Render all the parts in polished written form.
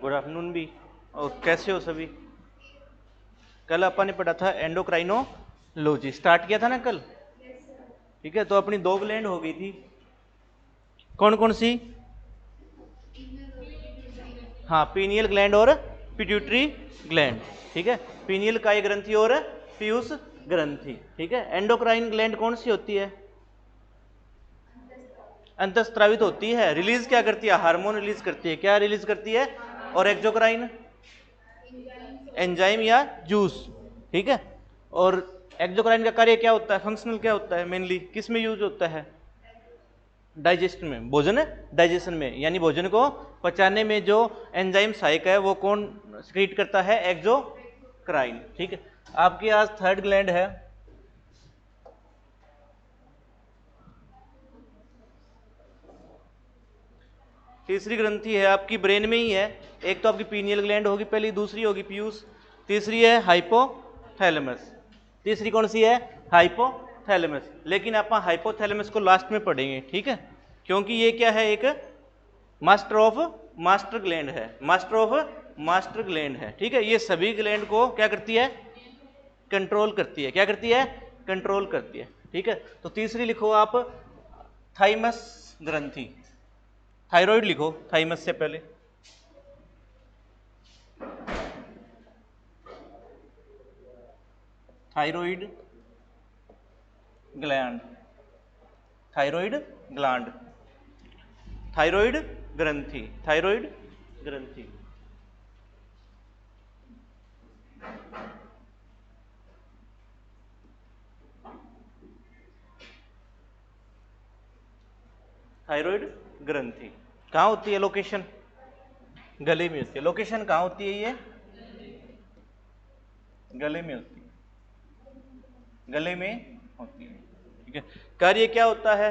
Good afternoon भी। और कैसे हो सभी? कल अपन ने पढ़ा था एंडोक्राइनोलॉजी, स्टार्ट किया था ना कल। ठीक है, तो अपनी दो ग्लैंड हो गई थी, कौन कौन सी? हाँ, पीनियल ग्लैंड और पिट्यूटरी ग्लैंड। ठीक है, पीनियल काय ग्रंथि और पीयूष ग्रंथि। ठीक है, एंडोक्राइन ग्लैंड कौन सी होती है? अंतस्त्रावित होती है। रिलीज क्या करती है? हार्मोन रिलीज करती है। क्या रिलीज करती है? और एक्सोक्राइन एंजाइम या जूस। ठीक है, और एक्सोक्राइन का कार्य क्या होता है? फंक्शनल क्या होता है? मेनली किस में यूज होता है? डाइजेशन में, भोजन डाइजेशन में, यानी भोजन को पचाने में जो एंजाइम सहायक है वो कौन सिक्रीट करता है? एक्सोक्राइन। ठीक है, आपकी आज थर्ड ग्लैंड है। तीसरी ग्रंथि है आपकी ब्रेन में ही है। एक तो आपकी पीनियल ग्लैंड होगी पहली, दूसरी होगी पीयूष, तीसरी है हाइपोथैलेमस। तीसरी कौन सी है? हाइपोथैलेमस। लेकिन आप हाइपोथैलेमस को लास्ट में पढ़ेंगे। ठीक है, क्योंकि ये क्या है? एक मास्टर ऑफ मास्टर ग्लैंड है, मास्टर ऑफ मास्टर ग्लैंड है। ठीक है, ये सभी ग्लैंड को क्या करती है? कंट्रोल करती है। क्या करती है? कंट्रोल करती है। ठीक है, तो तीसरी लिखो आप, थाइमस ग्रंथि। थायराइड लिखो थाइमस से पहले। Thyroid gland, thyroid gland, thyroid ग्रंथि, थायराइड ग्रंथि। थायराइड ग्रंथि कहाँ होती है? लोकेशन गले में होती है। लोकेशन कहाँ होती है? ये गले में होती है, गले में होती है। ठीक है, कार्य क्या होता है?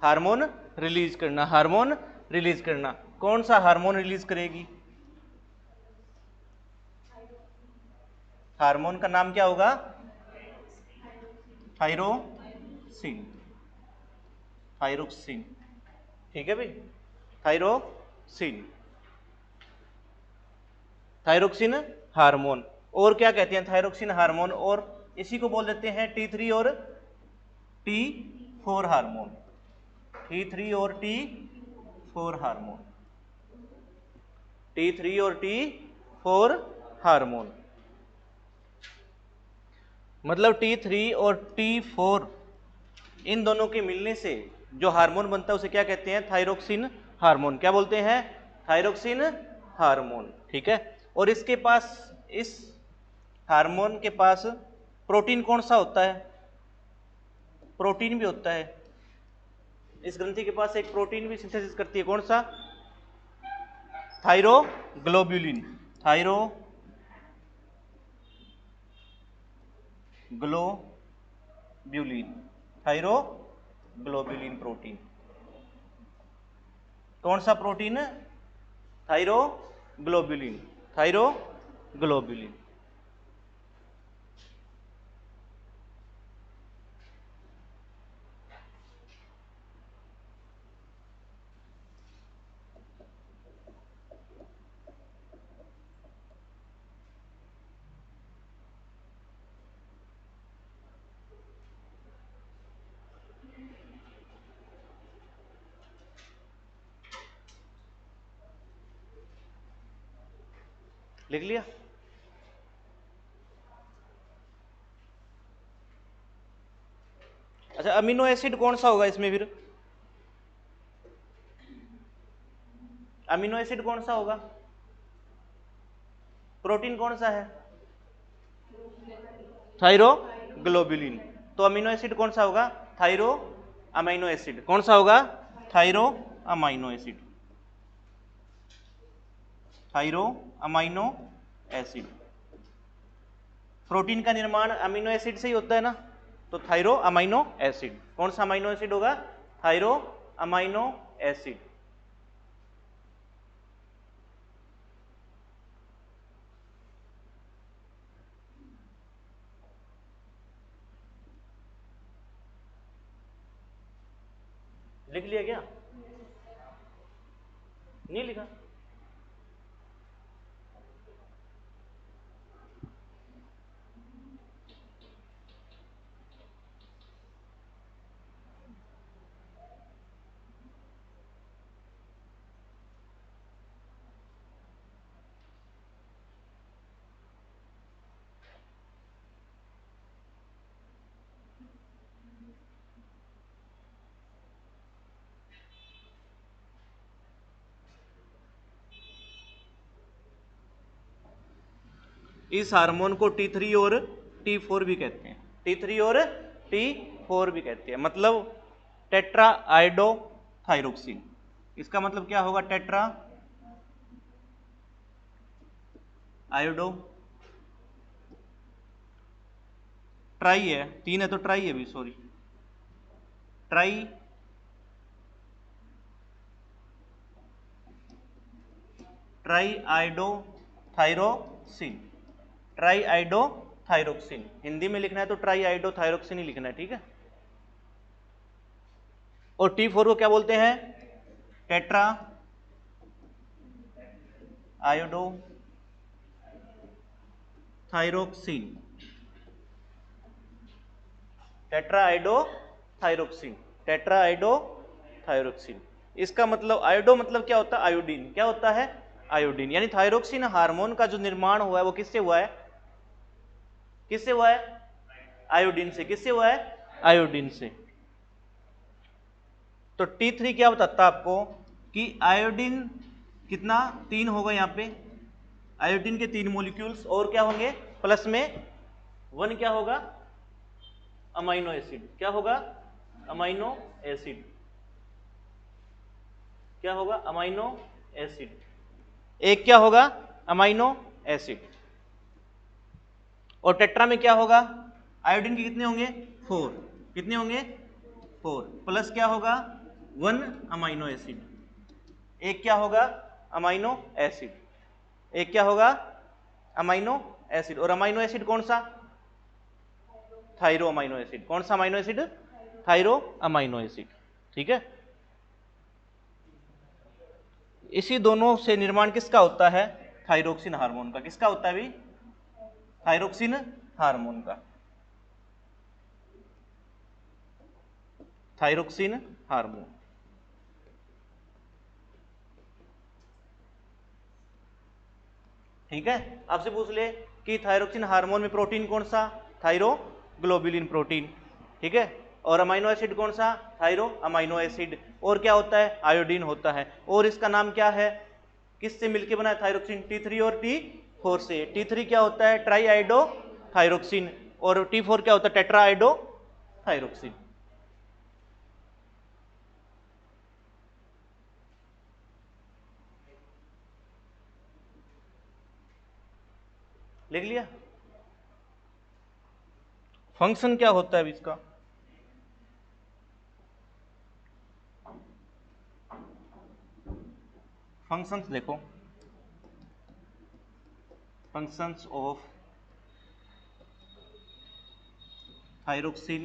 हार्मोन रिलीज करना, हार्मोन रिलीज करना। कौन सा हार्मोन रिलीज करेगी? हार्मोन का नाम क्या होगा? Thyroxine, thyroxine. ठीक है भाई, थायरोसिन, थायरोक्सिन हार्मोन। और क्या कहते हैं? थायरोक्सिन हार्मोन, और इसी को बोल देते हैं T3 और T4 हार्मोन। T3 और T4 हार्मोन, T3 और T4 हार्मोन। मतलब T3 और T4 इन दोनों के मिलने से जो हार्मोन बनता है उसे क्या कहते हैं? Thyroxine hormone. क्या बोलते हैं? Thyroxine hormone. ठीक है, और इसके पास, इस हार्मोन के पास प्रोटीन कौन सा होता है? प्रोटीन भी होता है। इस ग्रंथि के पास एक प्रोटीन भी सिंथेसिस करती है, कौन सा? थायरोग्लोब्यूलिन, थायरोग्लोब्यूलिन, थायरोग्लोब्यूलिन प्रोटीन। कौन सा प्रोटीन? थायरोग्लोब्यूलिन, थायरोग्लोब्यूलिन। लिख लिया? अच्छा, अमीनो एसिड कौन सा होगा इसमें फिर? अमीनो एसिड कौन सा होगा? प्रोटीन कौन सा है? थायरोग्लोब्यूलिन। तो अमीनो एसिड कौन सा होगा? Thyro amino acid. कौन सा होगा? Thyro amino acid, thyro amino acid. Protein का निर्माण अमीनो एसिड से ही होता है ना, तो थायरो अमाइनो एसिड। कौन सा अमाइनो एसिड होगा? Thyro amino acid. लिख लिया क्या? नहीं लिखा? इस हार्मोन को T3 और T4 भी कहते हैं, T3 और T4 भी कहते हैं, मतलब टेट्रा आयोडोथायरोक्सिन। इसका मतलब क्या होगा? टेट्रा आयोडो, ट्राई है, 3 है तो ट्राई है भी, सॉरी, ट्राई आयोडोथायरोक्सिन, ट्राई आयोडोथायरोक्सिन। हिंदी में लिखना है तो ट्राई आयोडोथायरोक्सिन ही लिखना है, ठीक है। और T4 को क्या बोलते हैं? टेट्रा आयोडोथायरोक्सिन, टेट्राआयोडोथायरोक्सिन, टेट्राआयोडोथायरोक्सिन। इसका मतलब आयोडो मतलब क्या होता है? आयोडीन। क्या होता है? आयोडीन। यानी थायरोक्सिन हार्मोन का जो निर्माण हुआ है वो किससे हुआ है? किससे हुआ है? आयोडीन से। किससे हुआ है? आयोडीन से। तो T3 क्या बताता है आपको कि आयोडीन कितना? 3 होगा यहाँ पे, आयोडीन के 3 मॉलिक्यूल्स, और क्या होंगे प्लस में 1 क्या होगा? Amino acid. क्या होगा? Amino acid. क्या होगा? Amino acid. एक क्या होगा? Amino acid. और टेट्रा में क्या होगा? आयोडीन के कितने होंगे? 4। कितने होंगे? 4 प्लस क्या होगा? 1 अमाइनो एसिड। एक क्या होगा? Amino acid. एक क्या होगा? Amino acid. और अमाइनो एसिड कौन सा? Thyro amino acid. कौन सा amino acid? Thyro amino acid, ठीक है। इसी दोनों से निर्माण किसका होता है? थायरोक्सिन हार्मोन का। किसका होता है अभी? थायरोक्सिन हार्मोन का। थायरोक्सिन हार्मोन, ठीक है। आपसे पूछ ले कि थायरोक्सिन हार्मोन में प्रोटीन कौन सा? थायरोग्लोबुलिन प्रोटीन, ठीक है। और अमाइनो एसिड कौन सा? Thyro amino acid. और क्या होता है? आयोडीन होता है। और इसका नाम क्या है? किससे मिलके बना है थायरोक्सिन? T3 और T4 से। T3 क्या होता है? Try iodo thyroxine. और T4 क्या होता है? Tetra iodo thyroxine. लिख लिया? फंक्शन क्या होता है इसका? फंक्शंस देखो, functions of thyroxine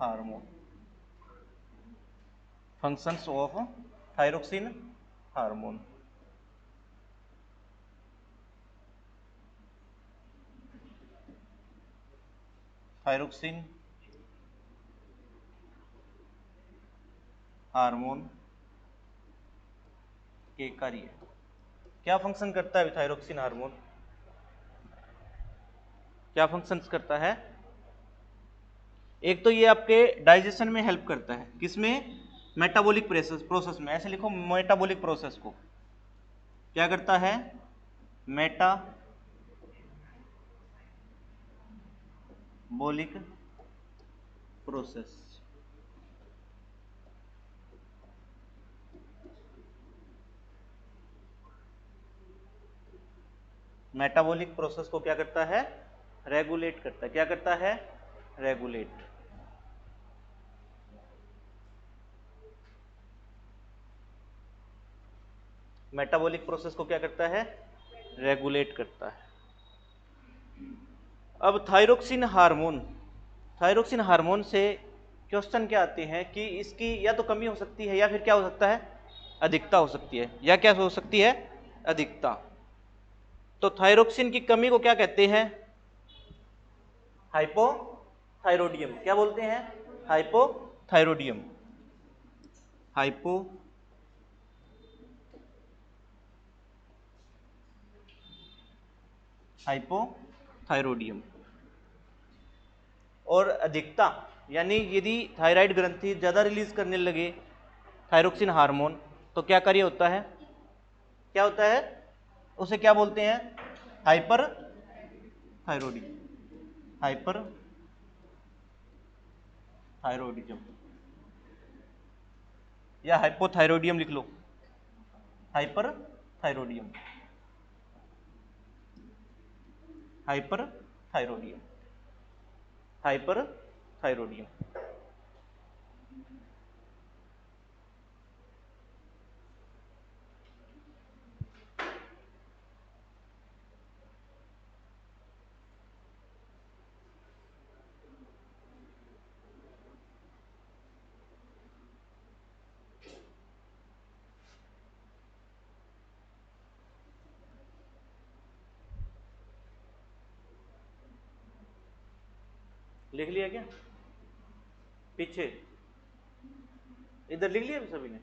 hormone, functions of thyroxine hormone. Thyroxine hormone के कार्य। क्या फंक्शन करता है थायरोक्सिन हार्मोन? क्या फंक्शंस करता है? एक तो ये आपके डाइजेशन में हेल्प करता है। किसमें? मेटाबॉलिक प्रोसेस में। ऐसे लिखो, मेटाबॉलिक प्रोसेस को क्या करता है? Metabolic process. मेटाबॉलिक प्रोसेस को क्या करता है? रेगुलेट करता है। क्या करता है? रेगुलेट। मेटाबॉलिक प्रोसेस को क्या करता है? रेगुलेट करता है। अब थायरोक्सिन हार्मोन से क्वेश्चन क्या आते हैं कि इसकी या तो कमी हो सकती है या फिर क्या हो सकता है? अधिकता हो सकती है। या क्या हो सकती है? अधिकता। तो थायरोक्सिन की कमी को क्या कहते हैं? हाइपोथायरोडियम। क्या बोलते हैं? हाइपोथायरोडियम। हाइपोथायरोडियम। और अधिकता यानी यदि थायराइड ग्रंथि ज़्यादा रिलीज करने लगे थायरोक्सिन हार्मोन तो क्या कार्य होता है? क्या होता है, उसे क्या बोलते हैं, हाइपर थायरोडिज्म, हाइपर थायरोडिज्म या हाइपोथायरोडियम लिख लो, हाइपर थायरोडियम, हाइपर थायरोडियम, हाइपर थायरोडियम। लिख लिया क्या पीछे, इधर लिख लिया सभी ने?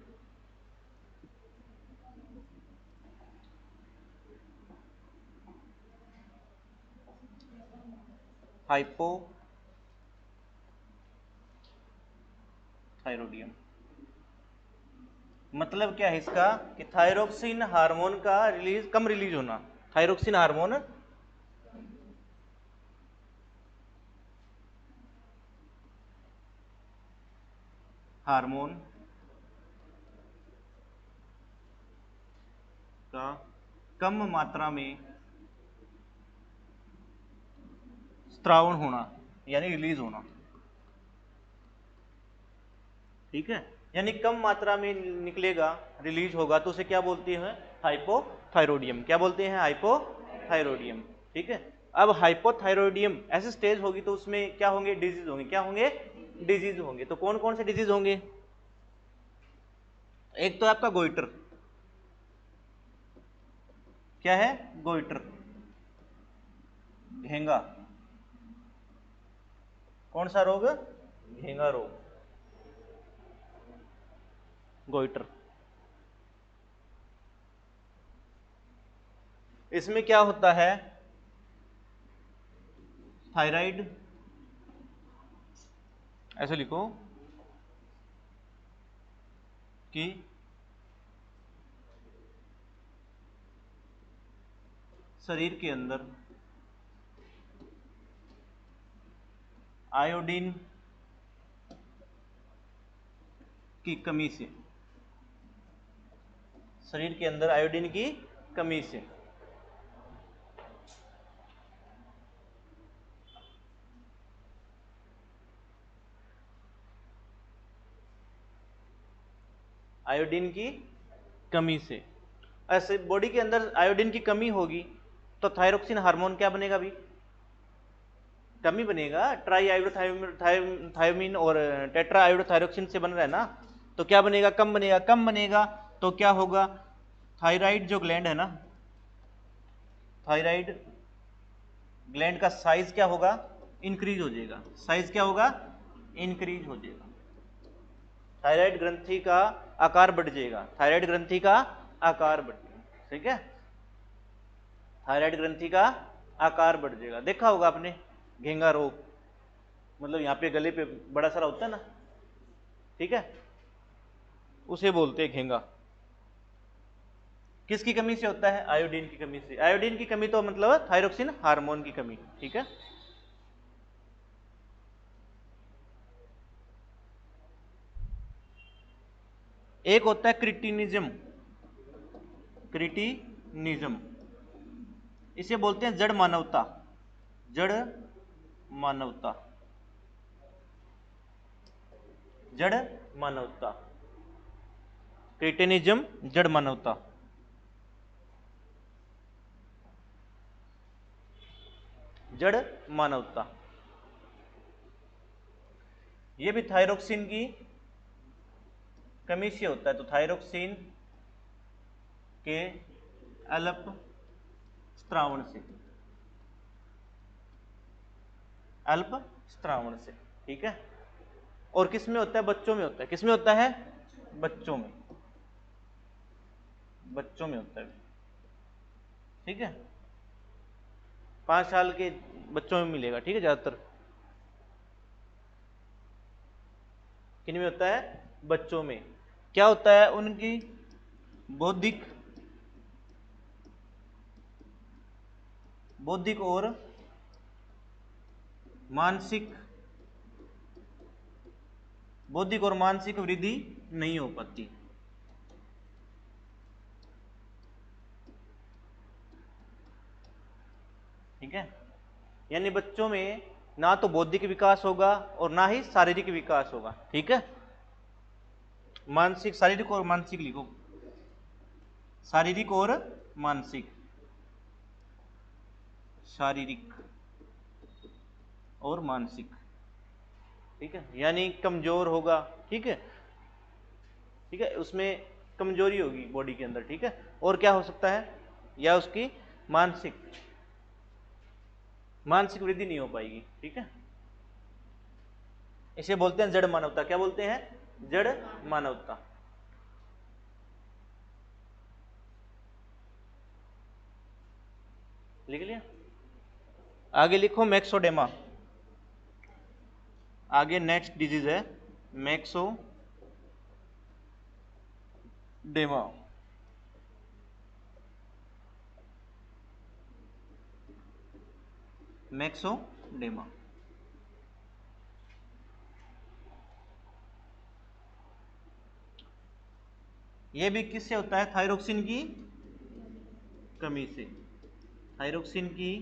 हाइपो थायरोडियम मतलब क्या है इसका, कि थायरोक्सिन हार्मोन का रिलीज कम रिलीज होना, थायरोक्सिन हार्मोन हार्मोन का कम मात्रा में स्त्रावण होना यानी रिलीज होना, ठीक है, यानी कम मात्रा में निकलेगा, रिलीज होगा, तो उसे क्या बोलते हैं, हाइपोथायरोडियम। क्या बोलते हैं, हाइपोथायरोडियम, ठीक है। अब हाइपोथायरोडियम ऐसी स्टेज होगी तो उसमें क्या होंगे, डिजीज होंगे, क्या होंगे, डिजीज होंगे। तो कौन कौन से डिजीज होंगे, एक तो आपका गोइटर, क्या है, गोइटर, घेंगा, कौन सा रोग, घेंगा रोग, गोइटर। इसमें क्या होता है, थायराइड, ऐसे लिखो कि शरीर के अंदर आयोडीन की कमी से, शरीर के अंदर आयोडीन की कमी से आयोडीन की कमी से, ऐसे बॉडी के अंदर आयोडीन की कमी होगी तो थायरोक्सिन हार्मोन क्या बनेगा भी, कमी बनेगा, ट्राई आयोडोथायोमिन और टेट्रा आयोडोथायरोक्सिन से बन रहा है ना, तो क्या बनेगा, कम बनेगा, कम बनेगा तो क्या होगा, थायराइड जो ग्लैंड है ना, थायराइड ग्लैंड का साइज क्या होगा, इंक्रीज हो जाएगा, साइज क्या होगा, इंक्रीज हो जाएगा, थायराइड ग्रंथि का आकार बढ़ जाएगा, थायराइड ग्रंथि का आकार बढ़ जाएगा, ठीक है, थायराइड ग्रंथि का आकार बढ़ जाएगा। देखा होगा आपने घेंगा रोग, मतलब यहाँ पे गले पे बड़ा सारा होता है ना, ठीक है, उसे बोलते हैं घेंगा। किसकी कमी से होता है, आयोडीन की कमी से, आयोडीन की कमी तो मतलब थायरोक्सिन हार्मोन की कमी, ठीक है। एक होता है क्रिटिनिज्म, क्रिटिनिज्म इसे बोलते हैं जड़ मानवता, जड़ मानवता, जड़ मानवता, क्रिटिनिज्म जड़ मानवता, जड़ मानवता, ये भी थायरोक्सिन की कमी से होता है। तो थायरोक्सिन के अल्प स्त्रावण से, अल्प स्त्रावण से, ठीक है। और किस में होता है, बच्चों में होता है, किस में होता है, बच्चों में, बच्चों में होता है, ठीक है, 5 साल के बच्चों में मिलेगा, ठीक है, ज्यादातर किन में होता है, बच्चों में। क्या होता है, उनकी बौद्धिक बौद्धिक और मानसिक वृद्धि नहीं हो पाती। ठीक है, यानी बच्चों में ना तो बौद्धिक विकास होगा और ना ही शारीरिक विकास होगा। ठीक है, मानसिक, शारीरिक और मानसिक लिखो, शारीरिक और मानसिक, शारीरिक और मानसिक। ठीक है, यानी कमजोर होगा। ठीक है, ठीक है, उसमें कमजोरी होगी बॉडी के अंदर। ठीक है, और क्या हो सकता है, या उसकी मानसिक वृद्धि नहीं हो पाएगी। ठीक है, इसे बोलते हैं जड़ मानवता। क्या बोलते हैं, जड़ मानवता। लिख लिया, आगे लिखो मैक्सोडेमा। आगे नेक्स्ट डिजीज है मैक्सोडेमा। मैक्सोडेमा ये भी किससे होता है, थायरोक्सिन की कमी से, थायरोक्सिन की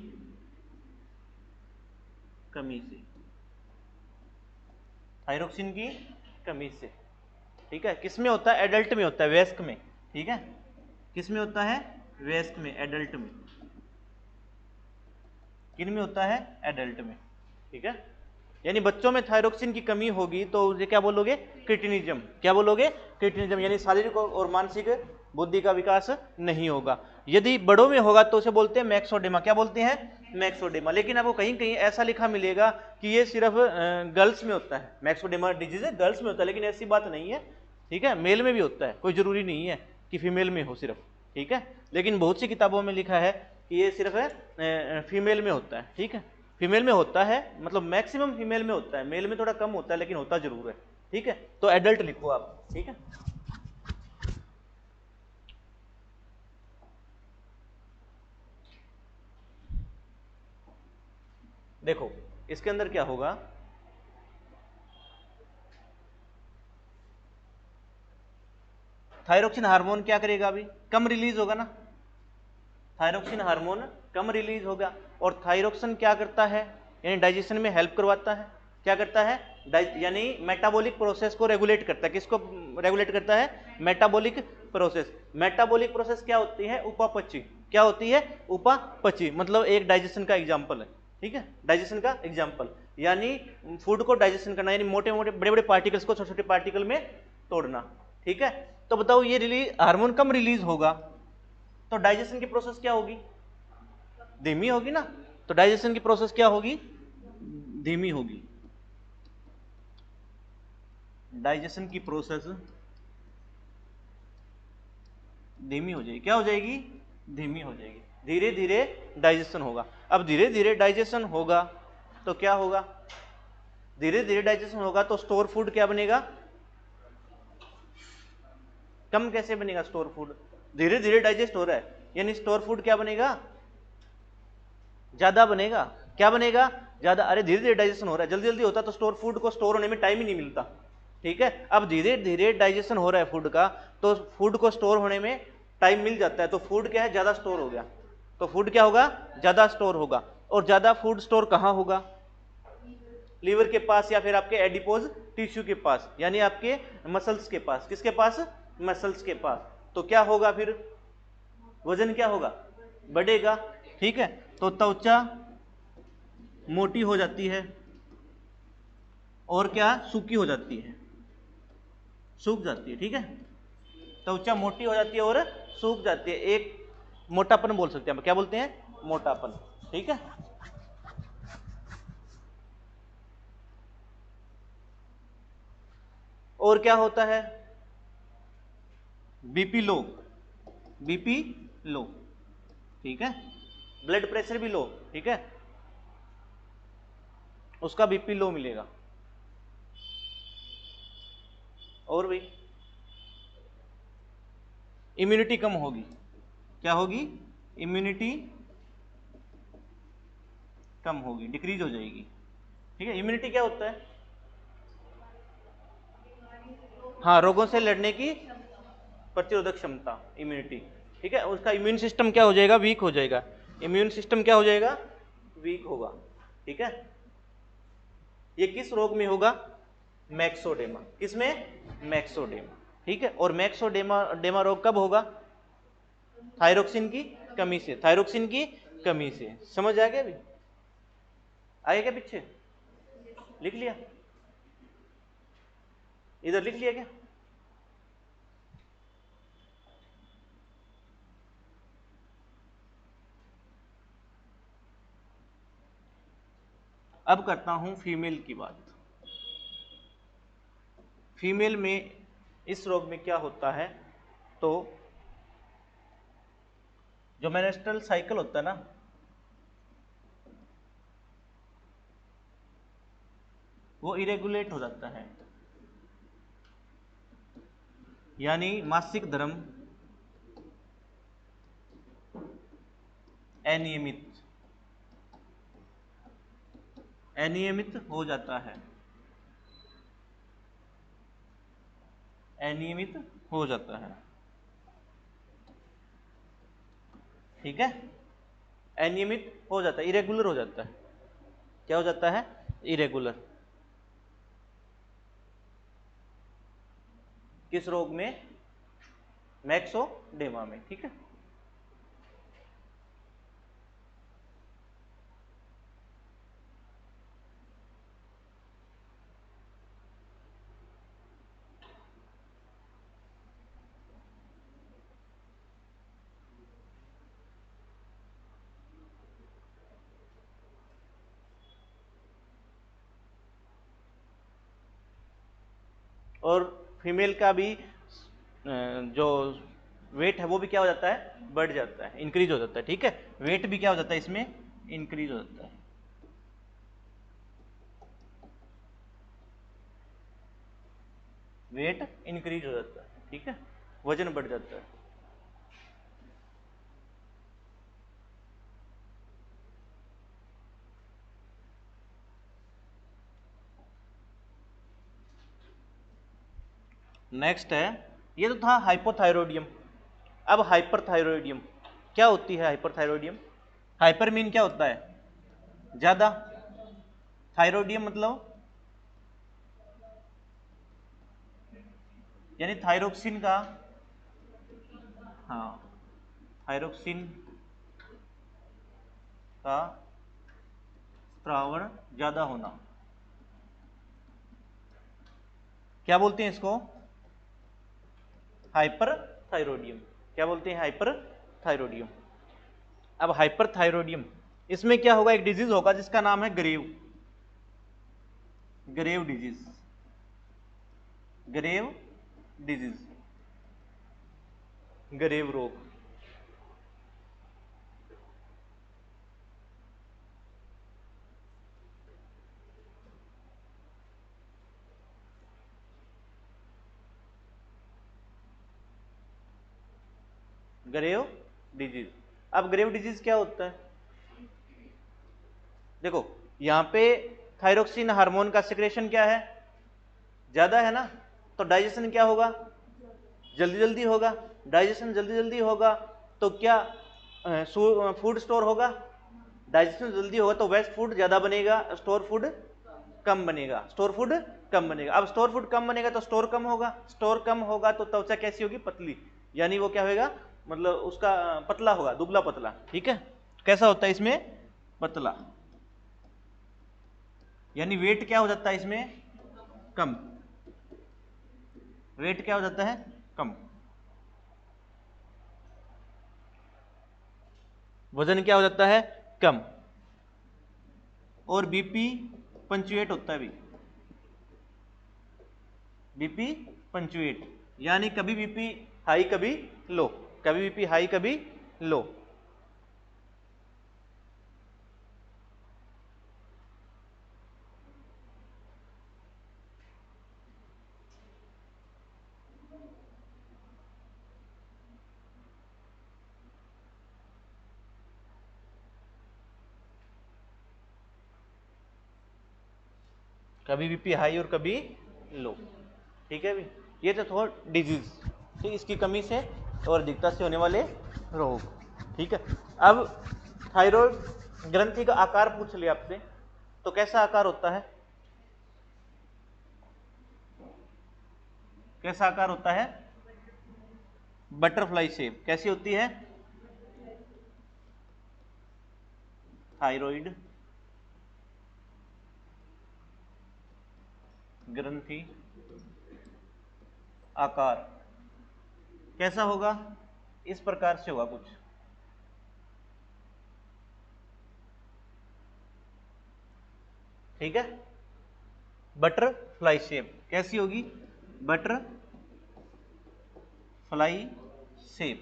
कमी से, थायरोक्सिन की कमी से। ठीक है, किस में होता है, एडल्ट में होता है, वयस्क में। ठीक है, किस में होता है, वयस्क में, एडल्ट में। किन में होता है, एडल्ट में। ठीक है, यानी बच्चों में थायरोक्सिन की कमी होगी तो उसे क्या बोलोगे, क्रिटिनिज्म। क्या बोलोगे, क्रिटिनिज्म, यानी शारीरिक और मानसिक बुद्धि का विकास नहीं होगा। यदि बड़ों में होगा तो उसे बोलते हैं मैक्सोडेमा। क्या बोलते हैं, मैक्सोडेमा। लेकिन आपको कहीं कहीं ऐसा लिखा मिलेगा कि ये सिर्फ गर्ल्स में होता है, मैक्सोडेमा डिजीज गर्ल्स में होता है, लेकिन ऐसी बात नहीं है। ठीक है, मेल में भी होता है, कोई जरूरी नहीं है कि फीमेल में हो सिर्फ। ठीक है, लेकिन बहुत सी किताबों में लिखा है कि ये सिर्फ फीमेल में होता है। ठीक है, फीमेल में होता है, मतलब मैक्सिमम फीमेल में होता है, मेल में थोड़ा कम होता है, लेकिन होता जरूर है। ठीक है, तो एडल्ट लिखो आप। ठीक है, देखो इसके अंदर क्या होगा, थायरोक्सिन हार्मोन क्या करेगा, अभी कम रिलीज होगा ना, थायरोक्सिन हार्मोन कम रिलीज होगा। और थायरोक्सिन क्या करता है, यानी डाइजेशन में हेल्प करवाता है। क्या करता है, यानी मेटाबॉलिक प्रोसेस को रेगुलेट करता है। किसको रेगुलेट करता है, मेटाबॉलिक प्रोसेस। मेटाबॉलिक प्रोसेस क्या होती है, उपापचय। क्या होती है, उपापचय, मतलब एक डाइजेशन का एग्जाम्पल है। ठीक है, डाइजेशन का एग्जाम्पल, यानी फूड को डाइजेशन करना, यानी मोटे मोटे बड़े बड़े पार्टिकल्स को छोटे छोटे पार्टिकल में तोड़ना। ठीक है, तो बताओ ये रिलीज हार्मोन कम रिलीज होगा तो डाइजेशन की प्रोसेस क्या होगी, धीमी होगी ना। तो डाइजेशन की प्रोसेस क्या होगी, धीमी होगी। डाइजेशन की प्रोसेस धीमी हो जाएगी। क्या हो जाएगी, धीमी हो जाएगी। धीरे धीरे डाइजेशन होगा। अब धीरे धीरे डाइजेशन होगा तो क्या होगा, धीरे धीरे डाइजेशन होगा तो स्टोर फूड क्या बनेगा, कम कैसे बनेगा स्टोर फूड, धीरे धीरे डाइजेस्ट हो रहा है, यानी स्टोर फूड क्या बनेगा, ज्यादा बनेगा। क्या बनेगा, ज्यादा। अरे धीरे धीरे डाइजेशन हो रहा है, जल्दी जल्दी होता तो स्टोर फूड को स्टोर होने में टाइम ही नहीं मिलता। ठीक है, अब धीरे धीरे डाइजेशन हो रहा है फूड का, तो फूड को स्टोर होने में टाइम मिल जाता है, तो फूड क्या है, ज्यादा स्टोर हो गया। तो फूड क्या होगा, ज्यादा स्टोर होगा। और ज्यादा फूड स्टोर कहां होगा, लीवर के पास या फिर आपके एडिपोज टिश्यू के पास, यानी आपके मसल्स के पास। किसके पास, मसल्स के पास। तो क्या होगा फिर, वजन क्या होगा, बढ़ेगा। ठीक है, तो त्वचा मोटी हो जाती है और क्या, सूखी हो जाती है, सूख जाती है। ठीक है, त्वचा मोटी हो जाती है और सूख जाती है, एक मोटापन बोल सकते हैं, क्या बोलते हैं, मोटापन। ठीक है, और क्या होता है, बीपी लो, बीपी लो। ठीक है, ब्लड प्रेशर भी लो। ठीक है, उसका बीपी लो मिलेगा। और भी इम्यूनिटी कम होगी। क्या होगी, इम्यूनिटी कम होगी, डिक्रीज हो जाएगी। ठीक है, इम्यूनिटी क्या होता है? हाँ, रोगों से लड़ने की प्रतिरोधक क्षमता, इम्यूनिटी। ठीक है, उसका इम्यून सिस्टम क्या हो जाएगा? वीक हो जाएगा। इम्यून सिस्टम क्या हो जाएगा? वीक होगा। ठीक है, ये किस रोग में होगा? मैक्सोडेमा। किसमें? मैक्सोडेमा। ठीक है, और मैक्सोडेमा डेमा रोग कब होगा? थायरोक्सिन की कमी से। थायरोक्सिन की कमी से। समझ आ गया? अभी आगे क्या पीछे लिख लिया? इधर लिख लिया क्या? अब करता हूं फीमेल की बात। फीमेल में इस रोग में क्या होता है? तो जो मेंस्ट्रुअल साइकिल होता है ना, वो इरेगुलेट हो जाता है, यानी मासिक धर्म अनियमित अनियमित हो जाता है। अनियमित हो जाता है। ठीक है, अनियमित हो जाता है, इरेगुलर हो जाता है। क्या हो जाता है? इरेगुलर। किस रोग में? मैक्सोडेमा में। ठीक है, और फीमेल का भी जो वेट है वो भी क्या हो जाता है? बढ़ जाता है, इंक्रीज हो जाता है। ठीक है, वेट भी क्या हो जाता है इसमें? इंक्रीज हो जाता है। वेट इंक्रीज हो जाता है। ठीक है, वजन बढ़ जाता है। नेक्स्ट है, ये तो था हाइपोथायरॉयडियम। अब हाइपरथायरॉयडियम। क्या होती है हाइपरथायरॉयडियम? हाइपर मीन क्या होता है? ज्यादा। थायरॉयडियम मतलब यानी थायरोक्सिन का, हाँ, थायरोक्सिन का स्त्रावण ज्यादा होना। क्या बोलते हैं इसको? हाइपर थायरोडियम। क्या बोलते हैं? हाइपर थायरोडियम। अब हाइपर थायरोडियम, इसमें क्या होगा? एक डिजीज होगा जिसका नाम है Grave. Grave disease. Grave disease, Grave रोग। Grave disease. अब ग्रेव डिजीज क्या होता है? देखो, यहां पे थायरोक्सिन हार्मोन का सिक्रेशन क्या है? ज्यादा है ना, तो डाइजेशन क्या होगा? जल्दी जल्दी होगा। डाइजेशन जल्दी जल्दी होगा तो क्या फूड स्टोर होगा? डाइजेशन जल्दी होगा तो वेस्ट फूड ज्यादा बनेगा, स्टोर फूड कम बनेगा। स्टोर फूड कम बनेगा। अब स्टोर फूड कम बनेगा तो स्टोर कम होगा। स्टोर कम होगा तो त्वचा कैसी होगी? पतली। यानी वो क्या होगा? मतलब उसका पतला होगा, दुबला पतला। ठीक है, कैसा होता है इसमें? पतला। यानी वेट क्या हो जाता है इसमें? कम। वेट क्या हो जाता है? कम। वजन क्या हो जाता है? कम। और बीपी पंचुएट होता है भी। बीपी पंचुएट, यानी कभी बीपी हाई कभी लो, कभी बीपी हाई कभी लो। कभी बीपी हाई और कभी लो। ठीक है भी, ये तो थोड़ा डिजीज, ठीक, इसकी कमी से और अधिकता से होने वाले रोग। ठीक है, अब थायराइड ग्रंथि का आकार पूछ लिया आपसे, तो कैसा आकार होता है? कैसा आकार होता है? Butterfly shape. कैसी होती है? थायराइड ग्रंथि आकार कैसा होगा? इस प्रकार से होगा कुछ। ठीक है, बटरफ्लाई शेप कैसी होगी? बटरफ्लाई शेप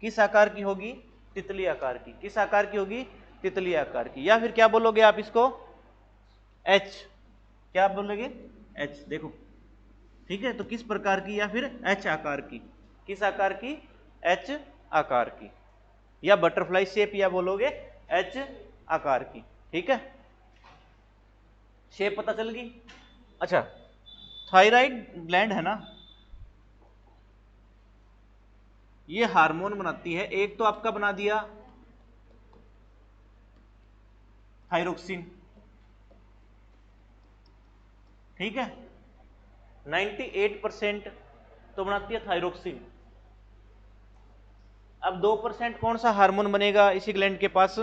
किस आकार की होगी? तितली आकार की। किस आकार की होगी? तितली आकार की। या फिर क्या बोलोगे आप इसको? एच। क्या बोलोगे? एच। देखो, ठीक है, तो किस प्रकार की? या फिर एच आकार की। किस आकार की? एच आकार की, या बटरफ्लाई शेप, या बोलोगे एच आकार की। ठीक है, शेप पता चल गई। अच्छा, थायराइड ग्लैंड है ना, ये हार्मोन बनाती है। एक तो आपका बना दिया थायरोक्सिन, ठीक है, 98% तो बनाती है थायरोक्सिन। अब 2% कौन सा हार्मोन बनेगा इसी ग्लैंड के पास?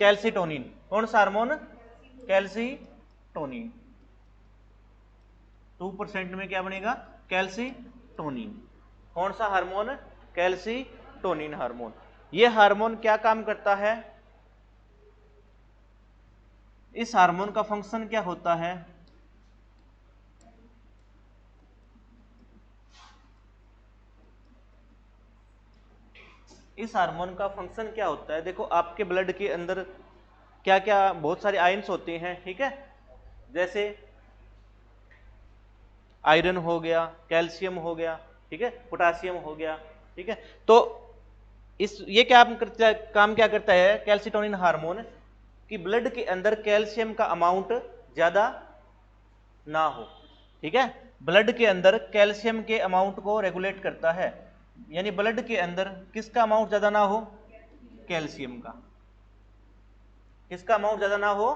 कैल्सिटोनिन। कौन सा हार्मोन? कैल्सिटोनिन। 2% में क्या बनेगा? कैल्सिटोनिन। कौन सा हार्मोन? Calcitonin hormone. ये हार्मोन क्या काम करता है? इस हार्मोन का फंक्शन क्या होता है? इस हार्मोन का फंक्शन क्या होता है? देखो, आपके ब्लड के अंदर क्या क्या बहुत सारे आयंस होते हैं, ठीक है, जैसे आयरन हो गया, कैल्शियम हो गया, ठीक है, पोटासियम हो गया। ठीक है, तो इस ये क्या काम क्या करता है कैल्सिटोनिन हार्मोन? कि ब्लड के अंदर कैल्शियम का अमाउंट ज्यादा ना हो। ठीक है, ब्लड के अंदर कैल्शियम के अमाउंट को रेगुलेट करता है। यानी ब्लड के अंदर किसका अमाउंट ज्यादा ना हो? कैल्शियम का। किसका अमाउंट ज्यादा ना हो?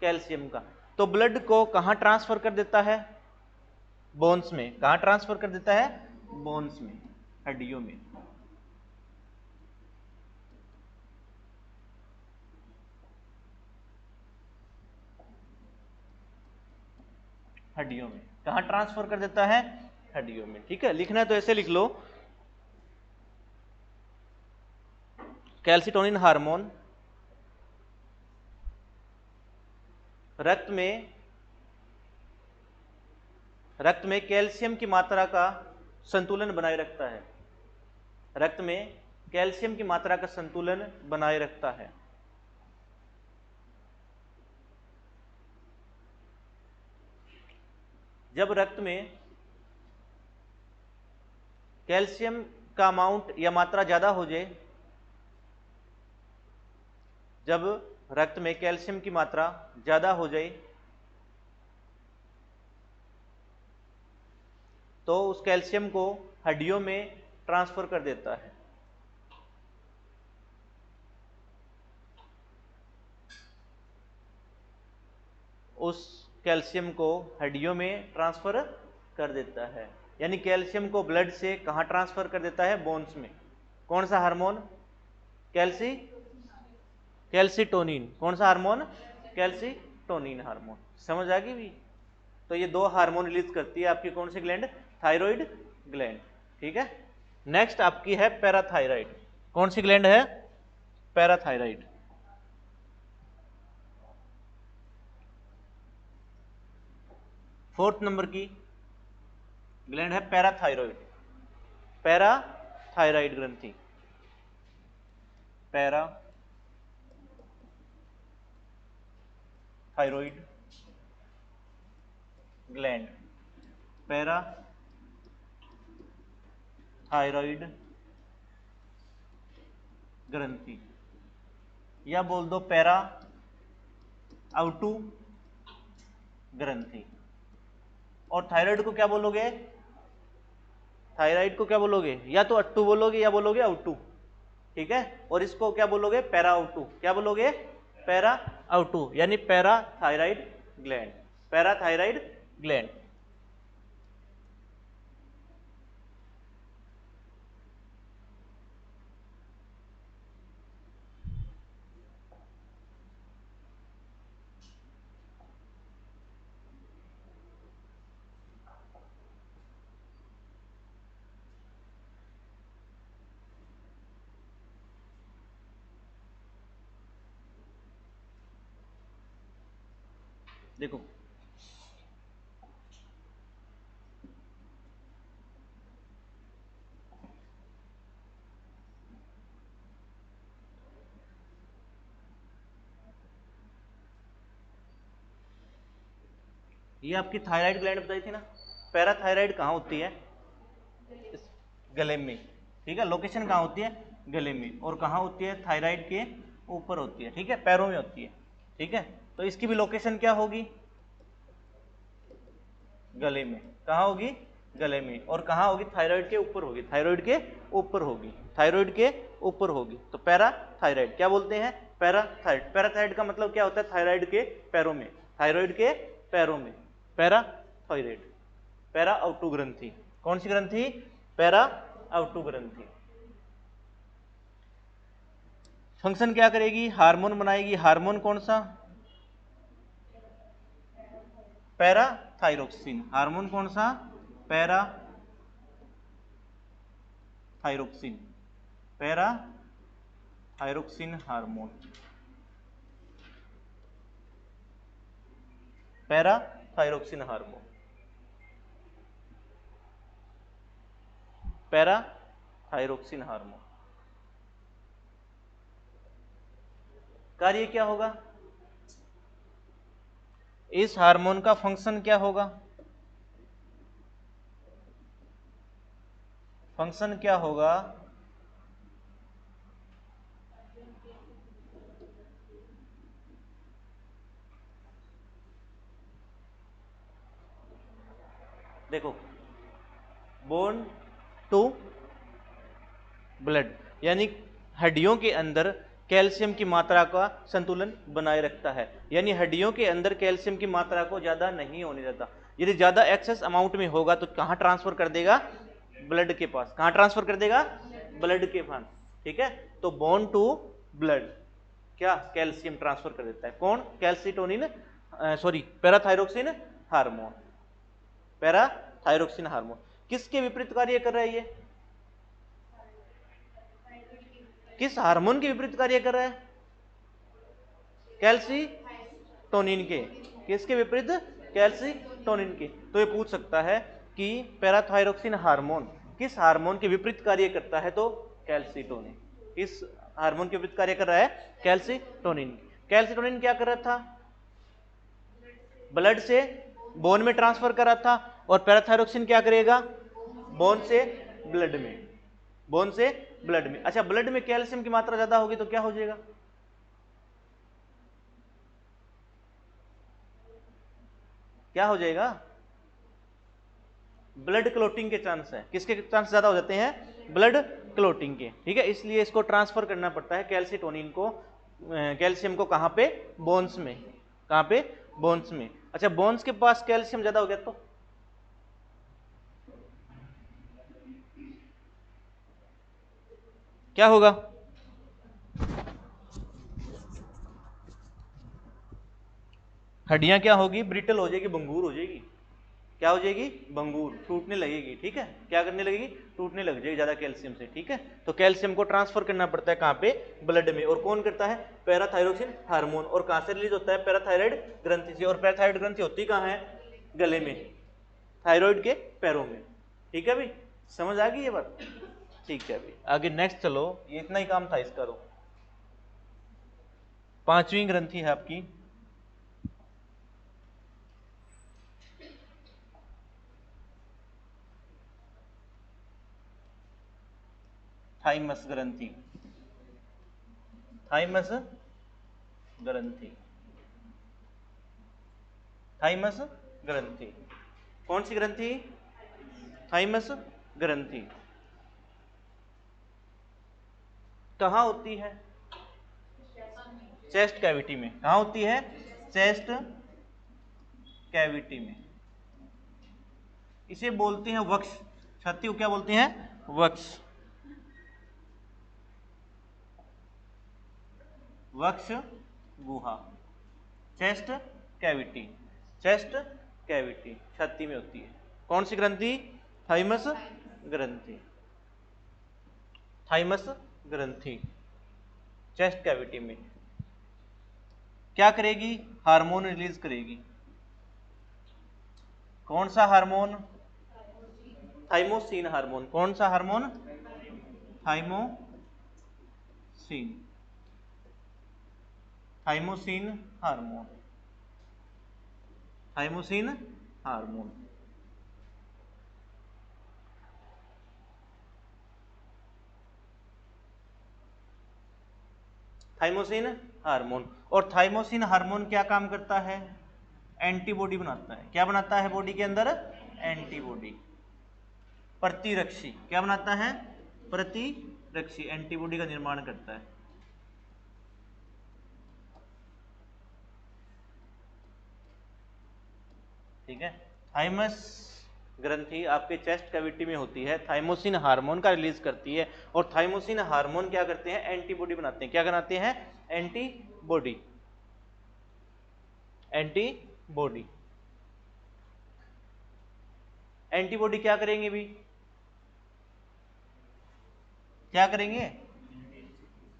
कैल्शियम का। तो ब्लड को कहां ट्रांसफर कर देता है? बोन्स में। कहां ट्रांसफर कर देता है? बोन्स में, हड्डियों में। हड्डियों में कहां ट्रांसफर कर देता है? हड्डियों में। ठीक है, लिखना है तो ऐसे लिख लो, कैल्सिटोनिन हार्मोन रक्त में कैल्शियम की मात्रा का संतुलन बनाए रखता है। रक्त में कैल्शियम की मात्रा का संतुलन बनाए रखता है। जब रक्त में कैल्शियम का अमाउंट या मात्रा ज्यादा हो जाए, जब रक्त में कैल्शियम की मात्रा ज्यादा हो जाए, तो उस कैल्शियम को हड्डियों में ट्रांसफर कर देता है। उस कैल्शियम को हड्डियों में ट्रांसफर कर देता है। यानी कैल्शियम को ब्लड से कहां ट्रांसफर कर देता है? बोन्स में। कौन सा हार्मोन? कैल्सी कैल्सिटोनिन। कौन सा हार्मोन? Calcitonin hormone. समझ आ गई भी? तो ये दो हार्मोन रिलीज करती है आपकी कौन सी ग्लैंड? Thyroid gland. ठीक है, नेक्स्ट आपकी है पैराथायराइड। कौन सी ग्लैंड है? पैराथायराइड। फोर्थ नंबर की ग्लैंड है पैराथायराइड। पैराथायराइड ग्रंथि। Para thyroid gland. Para thyroid ग्रंथि, या बोल दो पैरा आउटू ग्रंथि। और थायराइड को क्या बोलोगे? थायराइड को क्या बोलोगे? या तो अट्टू बोलोगे या बोलोगे आउटू, ठीक है। और इसको क्या बोलोगे? पैरा आउटू। क्या बोलोगे? पैरा आउटू, यानी पैराथायराइड ग्लैंड, पैराथायराइड ग्लैंड। देखो ये आपकी थायराइड ग्लैंड बताई थी ना। पैराथायराइड कहाँ होती है? इस गले में, ठीक है। लोकेशन कहाँ होती है? गले में। और कहाँ होती है? थायराइड के ऊपर होती है, ठीक है, पैरों में होती है, ठीक है। तो इसकी भी लोकेशन क्या होगी? गले में। कहाँ होगी? गले में। और कहाँ होगी? थायराइड के ऊपर होगी, थायराइड के ऊपर होगी, थायराइड के ऊपर होगी। तो पैराथायराइड क्या बोलते हैं? पैराथायराइड। पैराथायराइड का मतलब क्या होता है? थायराइड के पैरों में, थायराइड के पैरों में, पैराथायराइड। पैरा आउटू ग्रंथि। कौन सी ग्रंथि? पैरा आउटू ग्रंथि। फंक्शन क्या करेगी? हार्मोन बनाएगी। हार्मोन कौन सा? पैराथायरोक्सिन। हार्मोन कौन सा? Para thyroxine, para thyroxine hormone, para thyroxine hormone, para thyroxine hormone. कार्य क्या होगा? इस हार्मोन का फंक्शन क्या होगा? फंक्शन क्या होगा? देखो, बोन टू ब्लड, यानी हड्डियों के अंदर कैल्शियम की मात्रा का संतुलन बनाए रखता है, यानी हड्डियों के अंदर कैल्शियम की मात्रा को ज्यादा नहीं होने देता। यदि ज्यादा एक्सेस अमाउंट में होगा तो कहां ट्रांसफर कर देगा? ब्लड के पास। कहां ट्रांसफर कर देगा? ब्लड के पास, ठीक है। तो बोन टू ब्लड क्या कैल्शियम ट्रांसफर कर देता है? कौन? Calcitonin, sorry, parathyroxine hormone, parathyroxine hormone. किसके विपरीत कार्य कर रहा है ये? किस हार्मोन के विपरीत कार्य कर रहा है? कैल्सीटोनिन के। किसके विपरीत? कैल्सीटोनिन के। तो ये पूछ सकता है कि पैराथायरोक्सिन हार्मोन किस हार्मोन के विपरीत कार्य करता है? तो कैल्सीटोनिन। किस हार्मोन के विपरीत कार्य कर रहा है? कैल्सीटोनिन। कैल्सीटोनिन क्या कर रहा था? ब्लड से बोन में ट्रांसफर कर रहा था। और पैराथायरोक्सिन क्या करेगा? बोन से ब्लड में, बोन से ब्लड में। अच्छा, ब्लड में कैल्शियम की मात्रा ज्यादा होगी तो क्या हो जाएगा? क्या हो जाएगा? ब्लड क्लोटिंग के चांस है। किसके चांस ज्यादा हो जाते हैं? ब्लड क्लोटिंग के, ठीक है। इसलिए इसको ट्रांसफर करना पड़ता है कैल्सीटोनिन को, कैल्शियम को, कहां पे? बोन्स में। कहां पे? बोन्स में। अच्छा, बोन्स के पास कैल्शियम ज्यादा हो गया तो क्या होगा? हड्डियां क्या होगी? ब्रिटल हो जाएगी, भंगूर हो जाएगी। क्या हो जाएगी? भंगूर, टूटने लगेगी, ठीक है। क्या करने लगेगी? टूटने लग जाएगी ज्यादा कैल्शियम से, ठीक है। तो कैल्शियम को ट्रांसफर करना पड़ता है कहां पे? ब्लड में। और कौन करता है? पैराथायरोक्सिन हार्मोन। और कहां से रिलीज होता है? पैराथायराइड ग्रंथि से। और पैराथायराइड ग्रंथि होती कहां है? गले में, थायराइड के पैरों में, ठीक है। भाई समझ आ गई ये बात? ठीक है। अभी आगे नेक्स्ट चलो, ये इतना ही काम था इसका। तो पांचवी ग्रंथि है आपकी थाइमस ग्रंथि, थाइमस ग्रंथि। थाइमस ग्रंथि। कौन सी ग्रंथि? थाइमस ग्रंथि। कहाँ होती है? चेस्ट कैविटी में। कहाँ होती है? चेस्ट कैविटी में। इसे बोलते हैं वक्ष। छाती को क्या बोलते हैं? वक्ष। वक्ष गुहा, चेस्ट कैविटी। चेस्ट कैविटी छाती में होती है। कौन सी ग्रंथि? थाइमस ग्रंथि। थाइमस ग्रंथि चेस्ट कैविटी में क्या करेगी? हार्मोन रिलीज करेगी। कौन सा हार्मोन? Thymosin hormone. कौन सा hormone? Thymosin. Thymosin hormone. Thymosin hormone. Thymosin hormone. और थाइमोसिन हार्मोन क्या काम करता है? एंटीबॉडी बनाता है। क्या बनाता है बॉडी के अंदर? एंटीबॉडी, प्रतिरक्षी। क्या बनाता है? प्रतिरक्षी, एंटीबॉडी का निर्माण करता है। ठीक है। थाइमस ग्रंथि आपके चेस्ट कैविटी में होती है, थाइमोसिन हार्मोन का रिलीज करती है। और थाइमोसिन हार्मोन क्या करते हैं? एंटीबॉडी बनाते हैं। क्या बनाते हैं? एंटीबॉडी। एंटीबॉडी। एंटीबॉडी क्या करेंगे भी? क्या करेंगे?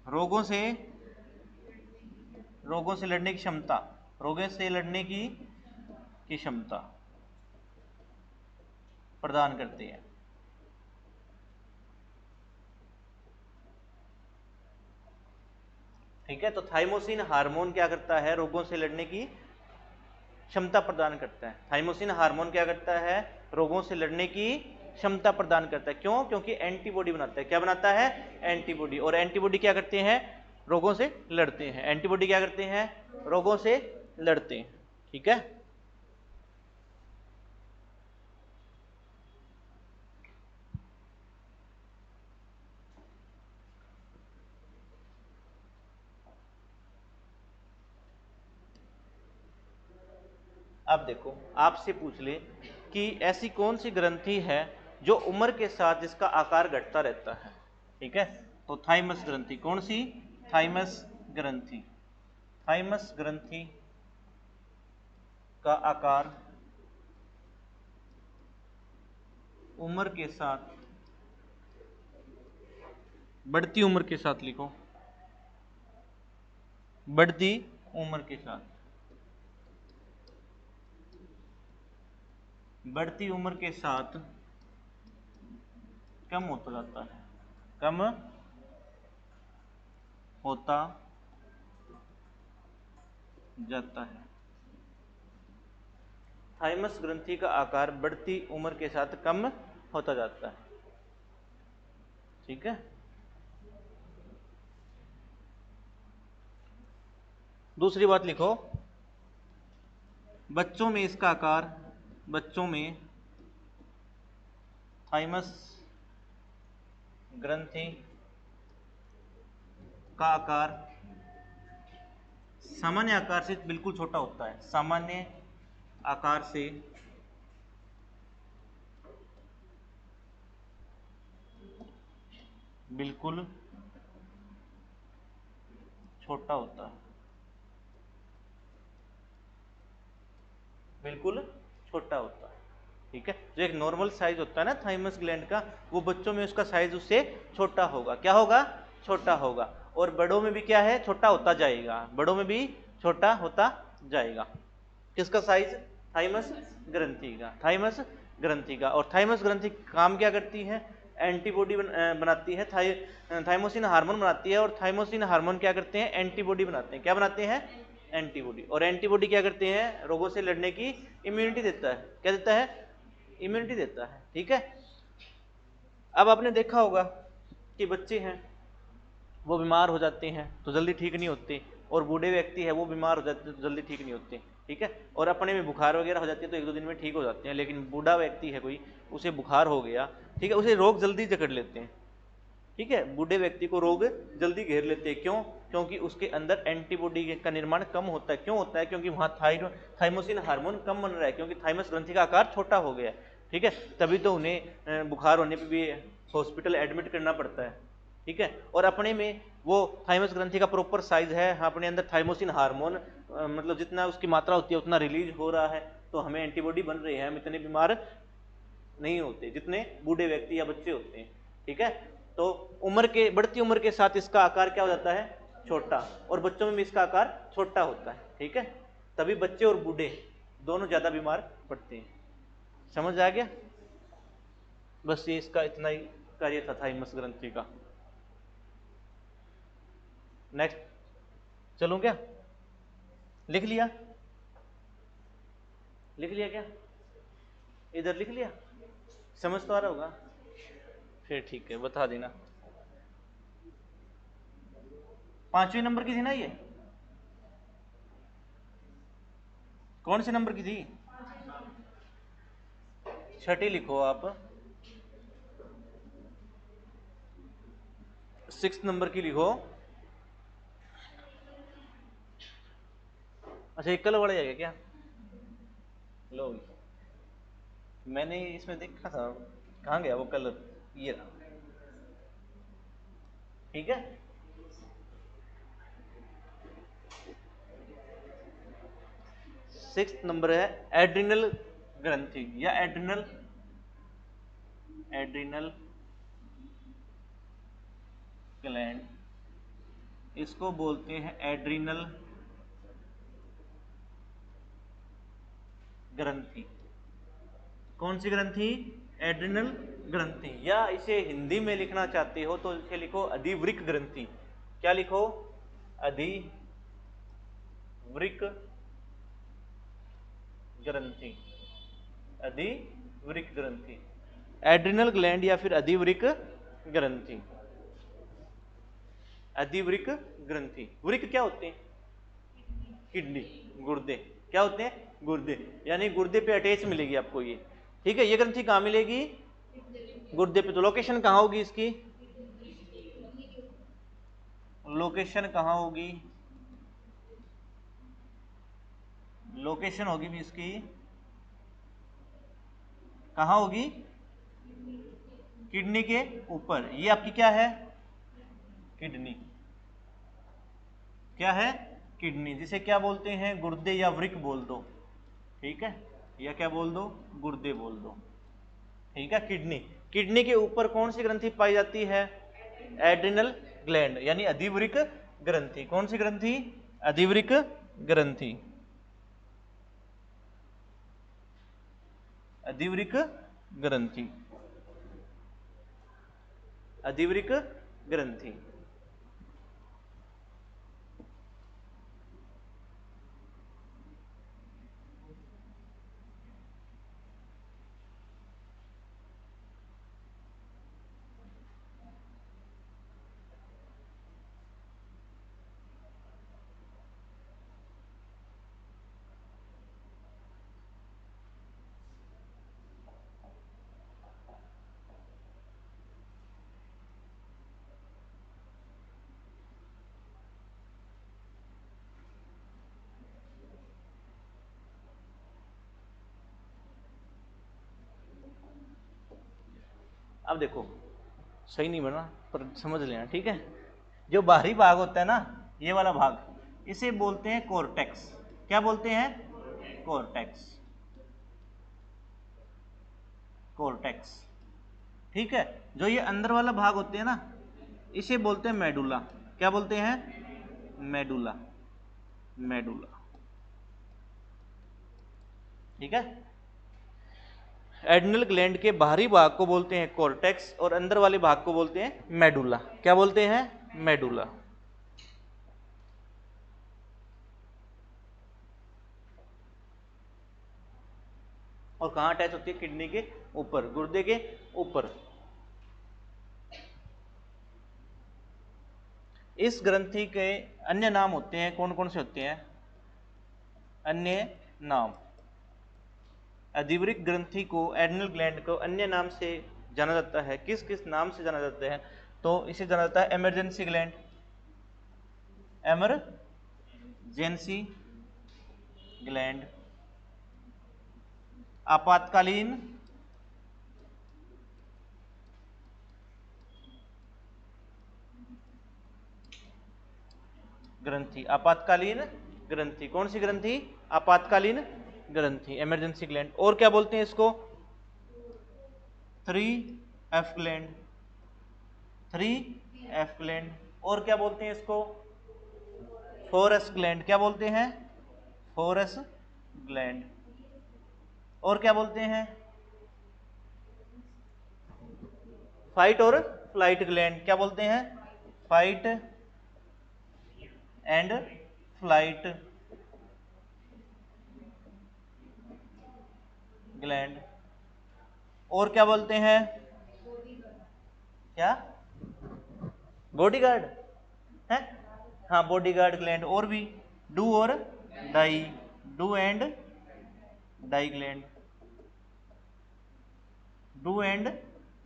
रोगों से लड़ने की क्षमता। रोगों से लड़ने की क्षमता प्रदान करते हैं। ठीक है। तो थाइमोसिन हार्मोन क्या करता है? रोगों से लड़ने की क्षमता प्रदान करता है। थाइमोसिन हार्मोन क्या करता है? रोगों से लड़ने की क्षमता प्रदान करता है। क्यों? क्योंकि एंटीबॉडी बनाता है। क्या बनाता है? एंटीबॉडी। और एंटीबॉडी क्या करते हैं? रोगों से लड़ते हैं। एंटीबॉडी क्या करते हैं? रोगों से लड़ते हैं। ठीक है। अब देखो, आपसे पूछ ले कि ऐसी कौन सी ग्रंथि है जो उम्र के साथ जिसका आकार घटता रहता है। ठीक है। तो थाइमस ग्रंथि। कौन सी? थाइमस ग्रंथि। थाइमस ग्रंथि का आकार उम्र के साथ, बढ़ती उम्र के साथ लिखो, बढ़ती उम्र के साथ, बढ़ती उम्र के साथ कम होता जाता है। कम होता जाता है। थाइमस ग्रंथि का आकार बढ़ती उम्र के साथ कम होता जाता है। ठीक है। दूसरी बात लिखो, बच्चों में इसका आकार, बच्चों में थाइमस ग्रंथि का आकार सामान्य आकार से बिल्कुल छोटा होता है। सामान्य आकार से बिल्कुल छोटा होता है। बिल्कुल छोटा होता है। ठीक है। जो एक नॉर्मल साइज होता है ना थाइमस ग्लैंड का, वो बच्चों में उसका साइज उससे छोटा होगा। क्या होगा? छोटा होगा। और बड़ों में भी क्या है? छोटा होता जाएगा। बड़ों में भी छोटा होता जाएगा। किसका साइज? थाइमस ग्रंथि का। थाइमस ग्रंथि का। और थाइमस ग्रंथि काम क्या करती है? एंटीबॉडी बनाती है। थाइमोसिन हार्मोन बनाती है। और थाइमोसिन हार्मोन क्या करते हैं? एंटीबॉडी बनाते हैं। क्या बनाते हैं? एंटीबॉडी। और एंटीबॉडी क्या करते हैं? रोगों से लड़ने की इम्यूनिटी देता है। क्या देता है? इम्यूनिटी देता है। ठीक है। अब आपने देखा होगा कि बच्चे हैं वो बीमार हो जाते हैं तो जल्दी ठीक नहीं होते, और बूढ़े व्यक्ति है वो बीमार हो जाते हैं तो जल्दी ठीक नहीं होते। ठीक है। और अपने में बुखार वगैरह हो जाती है तो 1-2 दिन में ठीक हो जाते हैं, लेकिन बूढ़ा व्यक्ति है कोई, उसे बुखार हो गया, ठीक है, उसे रोग जल्दी जकड़ लेते हैं, ठीक है, बूढ़े व्यक्ति को रोग जल्दी घेर लेते हैं। क्यों? क्योंकि उसके अंदर एंटीबॉडी का निर्माण कम होता है। क्यों होता है? क्योंकि वहाँ थाइमोसिन हार्मोन कम बन रहा है, क्योंकि थाइमस ग्रंथि का आकार छोटा हो गया, ठीक है। तभी तो उन्हें बुखार होने पर भी हॉस्पिटल एडमिट करना पड़ता है, ठीक है। और अपने में वो थाइमस ग्रंथि का प्रॉपर साइज है, अपने अंदर थाइमोसिन हार्मोन मतलब जितना उसकी मात्रा होती है उतना रिलीज हो रहा है, तो हमें एंटीबॉडी बन रही है, हम इतने बीमार नहीं होते जितने बूढ़े व्यक्ति या बच्चे होते हैं, ठीक है। तो बढ़ती उम्र के साथ इसका आकार क्या हो जाता है? छोटा, और बच्चों में भी इसका आकार छोटा होता है, ठीक है। तभी बच्चे और बूढ़े दोनों ज्यादा बीमार पड़ते हैं। समझ आ गया? बस ये इसका इतना ही कार्य था थाइमस ग्रंथि का। नेक्स्ट चलूं क्या? लिख लिया? लिख लिया क्या? इधर लिख लिया? समझ तो आ रहा होगा? फिर ठीक है, बता देना। 5वें नंबर की थी ना ये? कौन से नंबर की थी? 6ठी लिखो आप। 6 नंबर की लिखो। अच्छा, एक कलर वाला जाएगा क्या? लो, मैंने इसमें देखा था, कहाँ गया वो कलर? ये रहा, ठीक है। 6 नंबर है एड्रिनल ग्रंथि या एड्रिनल ग्लैंड, इसको बोलते हैं एड्रिनल ग्रंथि। कौन सी ग्रंथि? एड्रिनल ग्रंथि, या इसे हिंदी में लिखना चाहते हो तो इसे लिखो अधिवृक्क ग्रंथि। क्या लिखो? अधिवृक्क ग्रंथि, अधिवृक्क ग्रंथि, एड्रिनल ग्लैंड या फिर अधिवृक्क ग्रंथि। अधिवृक्क ग्रंथि, वृक्क क्या होते हैं? किडनी, गुर्दे। क्या होते हैं? गुर्दे, यानी गुर्दे पे अटैच मिलेगी आपको ये, ठीक है। ये ग्रंथि कहाँ मिलेगी? गुर्दे पे। तो लोकेशन कहाँ होगी इसकी? लोकेशन कहाँ होगी? लोकेशन होगी भी इसकी कहाँ होगी? किडनी के ऊपर। ये आपकी क्या है? किडनी। क्या है? किडनी, जिसे क्या बोलते हैं? गुर्दे या वृक्क बोल दो, ठीक है, या क्या बोल दो? गुर्दे बोल दो, ठीक है। किडनी, किडनी के ऊपर कौन सी ग्रंथि पाई जाती है? एड्रिनल ग्लैंड यानी अधिवृक्क ग्रंथि। कौन सी ग्रंथि? अधिवृक्क ग्रंथि, अधिवृक्क ग्रंथि, अधिवृक्क ग्रंथि। अब देखो, सही नहीं बना पर समझ लेना, ठीक है। जो बाहरी भाग होता है ना, ये वाला भाग, इसे बोलते हैं कोर्टेक्स। क्या बोलते हैं? कोर्टेक्स, कोर्टेक्स, ठीक है। जो ये अंदर वाला भाग होते हैं ना, इसे बोलते हैं मेडुला। क्या बोलते हैं? मेडुला, मेडुला, ठीक है। एड्रिनल ग्लैंड के बाहरी भाग को बोलते हैं कॉर्टेक्स और अंदर वाले भाग को बोलते हैं मेडुला। क्या बोलते हैं? मेडुला। और कहाँ अटैच होती है? किडनी के ऊपर, गुर्दे के ऊपर। इस ग्रंथि के अन्य नाम होते हैं, कौन कौन से होते हैं? अन्य नाम। अधिवृक्क ग्रंथि को, एड्रिनल ग्लैंड को अन्य नाम से जाना जाता है। किस किस नाम से जाना जाता है? तो इसे जाना जाता है इमरजेंसी ग्लैंड, इमरजेंसी ग्लैंड, आपातकालीन ग्रंथि, आपातकालीन ग्रंथि। कौन सी ग्रंथि? आपातकालीन ग्रंथि, इमरजेंसी ग्लैंड। और क्या बोलते हैं इसको? 3F gland, 3F gland. और क्या बोलते हैं इसको? 4S gland. क्या बोलते हैं? 4S gland. और क्या बोलते हैं? फाइट और फ्लाइट ग्लैंड। क्या बोलते हैं? Fight and flight gland. और क्या बोलते हैं? क्या? बॉडीगार्ड है? हाँ, बॉडीगार्ड ग्लैंड। और भी डू और die, do and die gland, do and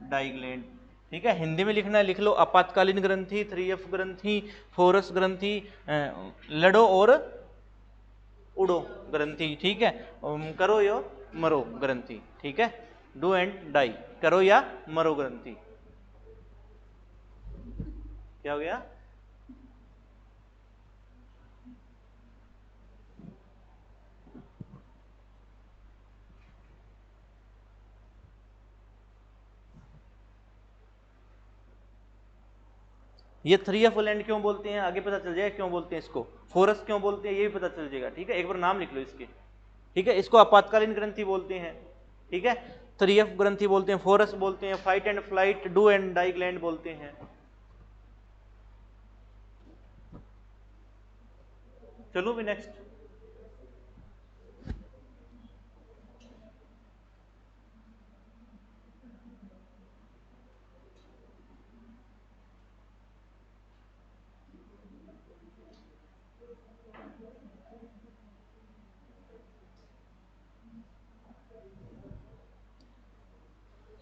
die gland. ठीक है, हिंदी में लिखना है, लिख लो आपातकालीन ग्रंथि, 3F ग्रंथि, 4S ग्रंथि, लड़ो और उड़ो ग्रंथि। ठीक है, करो या मरो ग्रंथि। ठीक है, डू एंड डाई, करो या मरो ग्रंथि। क्या हो गया? ये 3F ग्लैंड क्यों बोलते हैं आगे पता चल जाएगा, क्यों बोलते हैं इसको। 4S क्यों बोलते हैं ये भी पता चल जाएगा। ठीक है, एक बार नाम लिख लो इसके। ठीक है, इसको आपातकालीन ग्रंथि बोलते हैं। ठीक है, 3F ग्रंथि बोलते हैं, 4S बोलते हैं, fight and flight, do and die gland बोलते हैं। चलो भी नेक्स्ट।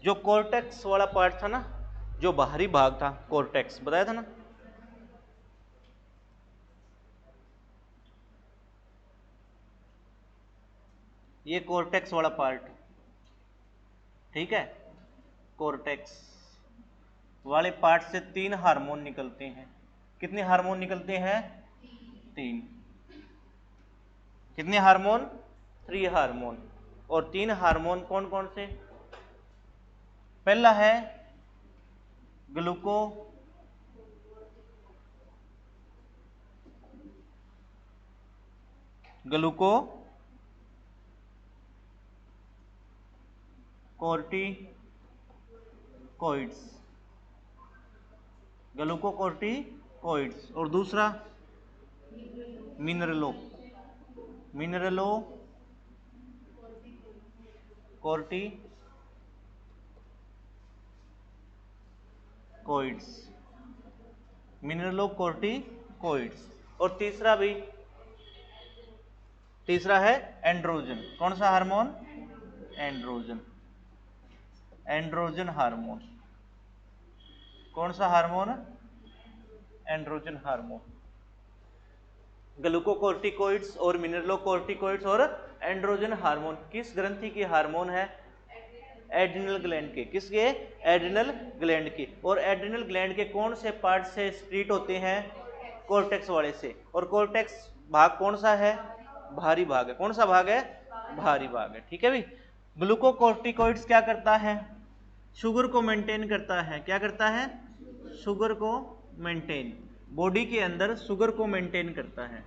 जो कॉर्टेक्स वाला पार्ट था ना, जो बाहरी भाग था, कॉर्टेक्स बताया था ना, ये कॉर्टेक्स वाला पार्ट। ठीक है, कॉर्टेक्स वाले पार्ट से 3 हार्मोन निकलते हैं। कितने हार्मोन निकलते हैं? 3। कितने हार्मोन? 3 हार्मोन। और 3 हार्मोन कौन कौन से? पहला है ग्लूको ग्लूको कोर्टिकोइड्स, ग्लूकोकोर्टिकोइड्स। और दूसरा मिनरलो मिनरलो कोर्टिकोइड्स, मिनरलो कोर्टिकोइड्स। और तीसरा है एंड्रोजन। कौन सा हार्मोन? Androgen, androgen hormone. कौन सा हार्मोन? Androgen hormone. ग्लूकोकोर्टिकोइड्स और मिनरलोकोर्टिकोइड्स और एंड्रोजन हार्मोन किस ग्रंथि के हार्मोन है? एड्रिनल ग्लैंड के। किसके? एड्रिनल ग्लैंड के। और एड्रिनल ग्लैंड के कौन से पार्ट से स्क्रीट होते हैं? कॉर्टेक्स वाले से। और कॉर्टेक्स भाग कौन सा है? भारी भाग है। कौन सा भाग है? भारी भाग है। ठीक है भाई। ग्लूकोकोर्टिकोइड्स क्या करता है? शुगर को मेंटेन करता है। क्या करता है? शुगर को मेंटेन, बॉडी के अंदर शुगर को मेंटेन करता है।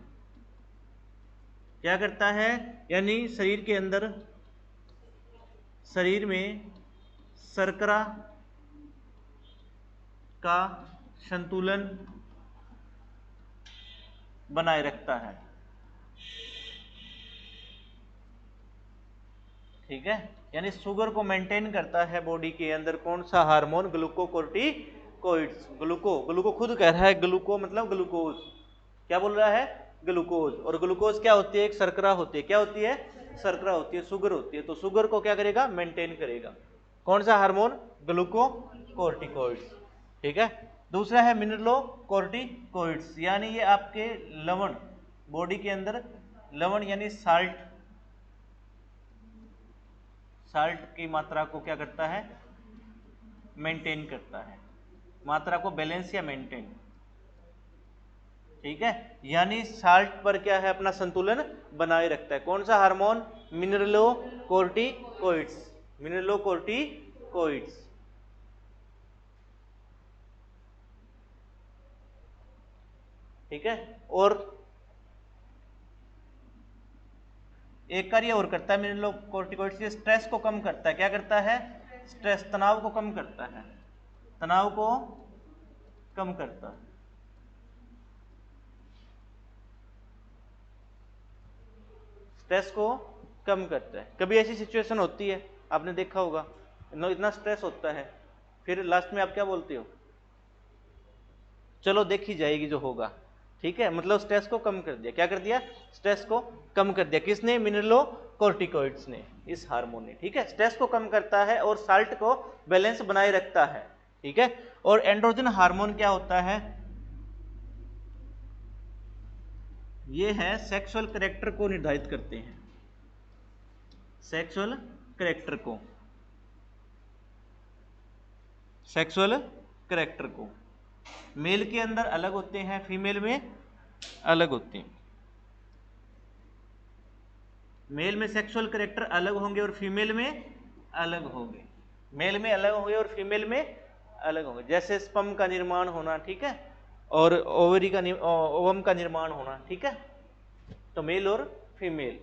क्या करता है? यानी शरीर में शर्करा का संतुलन बनाए रखता है। ठीक है, यानी शुगर को मेंटेन करता है बॉडी के अंदर। कौन सा हार्मोन? ग्लूकोकोर्टिकोइड्स। ग्लूको खुद कह रहा है, ग्लूको मतलब ग्लूकोज। क्या बोल रहा है? ग्लूकोज। और ग्लूकोज क्या होती है? एक शर्करा होती है। क्या होती है? शर्करा होती है, शुगर होती है, तो शुगर को क्या करेगा, मेंटेन करेगा। कौन सा हार्मोन, ग्लूकोकॉर्टिकॉइड्स। ठीक है। दूसरा है मिनरलोकॉर्टिकॉइड्स, यानी ये आपके लवण, बॉडी के अंदर लवण यानी साल्ट, साल्ट की मात्रा को क्या करता है, मेंटेन करता है, मात्रा को बैलेंस या मेंटेन। ठीक है, यानी साल्ट पर क्या है, अपना संतुलन बनाए रखता है। कौन सा हार्मोन, मिनरलोकॉर्टिकॉइड्स, मिनरलोकॉर्टिकॉइड्स। ठीक है। और एक कार्य और करता है मिनरलोकॉर्टिकॉइड्स, ये स्ट्रेस को कम करता है। क्या करता है, स्ट्रेस, तनाव को कम करता है, तनाव को कम करता है। स्ट्रेस को कम करता है। कभी ऐसी सिचुएशन होती है, आपने देखा होगा, इतना स्ट्रेस होता है, फिर लास्ट में आप क्या बोलते हो, चलो देखी जाएगी जो होगा। ठीक है, मतलब स्ट्रेस को कम कर दिया। क्या कर दिया, स्ट्रेस को कम कर दिया। किसने, मिनरलोकॉर्टिकॉइड्स ने, इस हार्मोन ने। ठीक है, स्ट्रेस को कम करता है और साल्ट को बैलेंस बनाए रखता है। ठीक है। और एंड्रोजन हार्मोन क्या होता है, ये है सेक्सुअल कैरेक्टर को निर्धारित करते हैं, सेक्सुअल कैरेक्टर को, सेक्सुअल कैरेक्टर को। मेल के अंदर अलग होते हैं, फीमेल में अलग होते हैं। मेल में सेक्सुअल कैरेक्टर अलग होंगे और फीमेल में अलग होंगे, मेल में अलग होंगे और फीमेल में अलग होंगे। जैसे स्पर्म का निर्माण होना, ठीक है, और ओवरी का, ओवम का निर्माण होना। ठीक है, तो मेल और फीमेल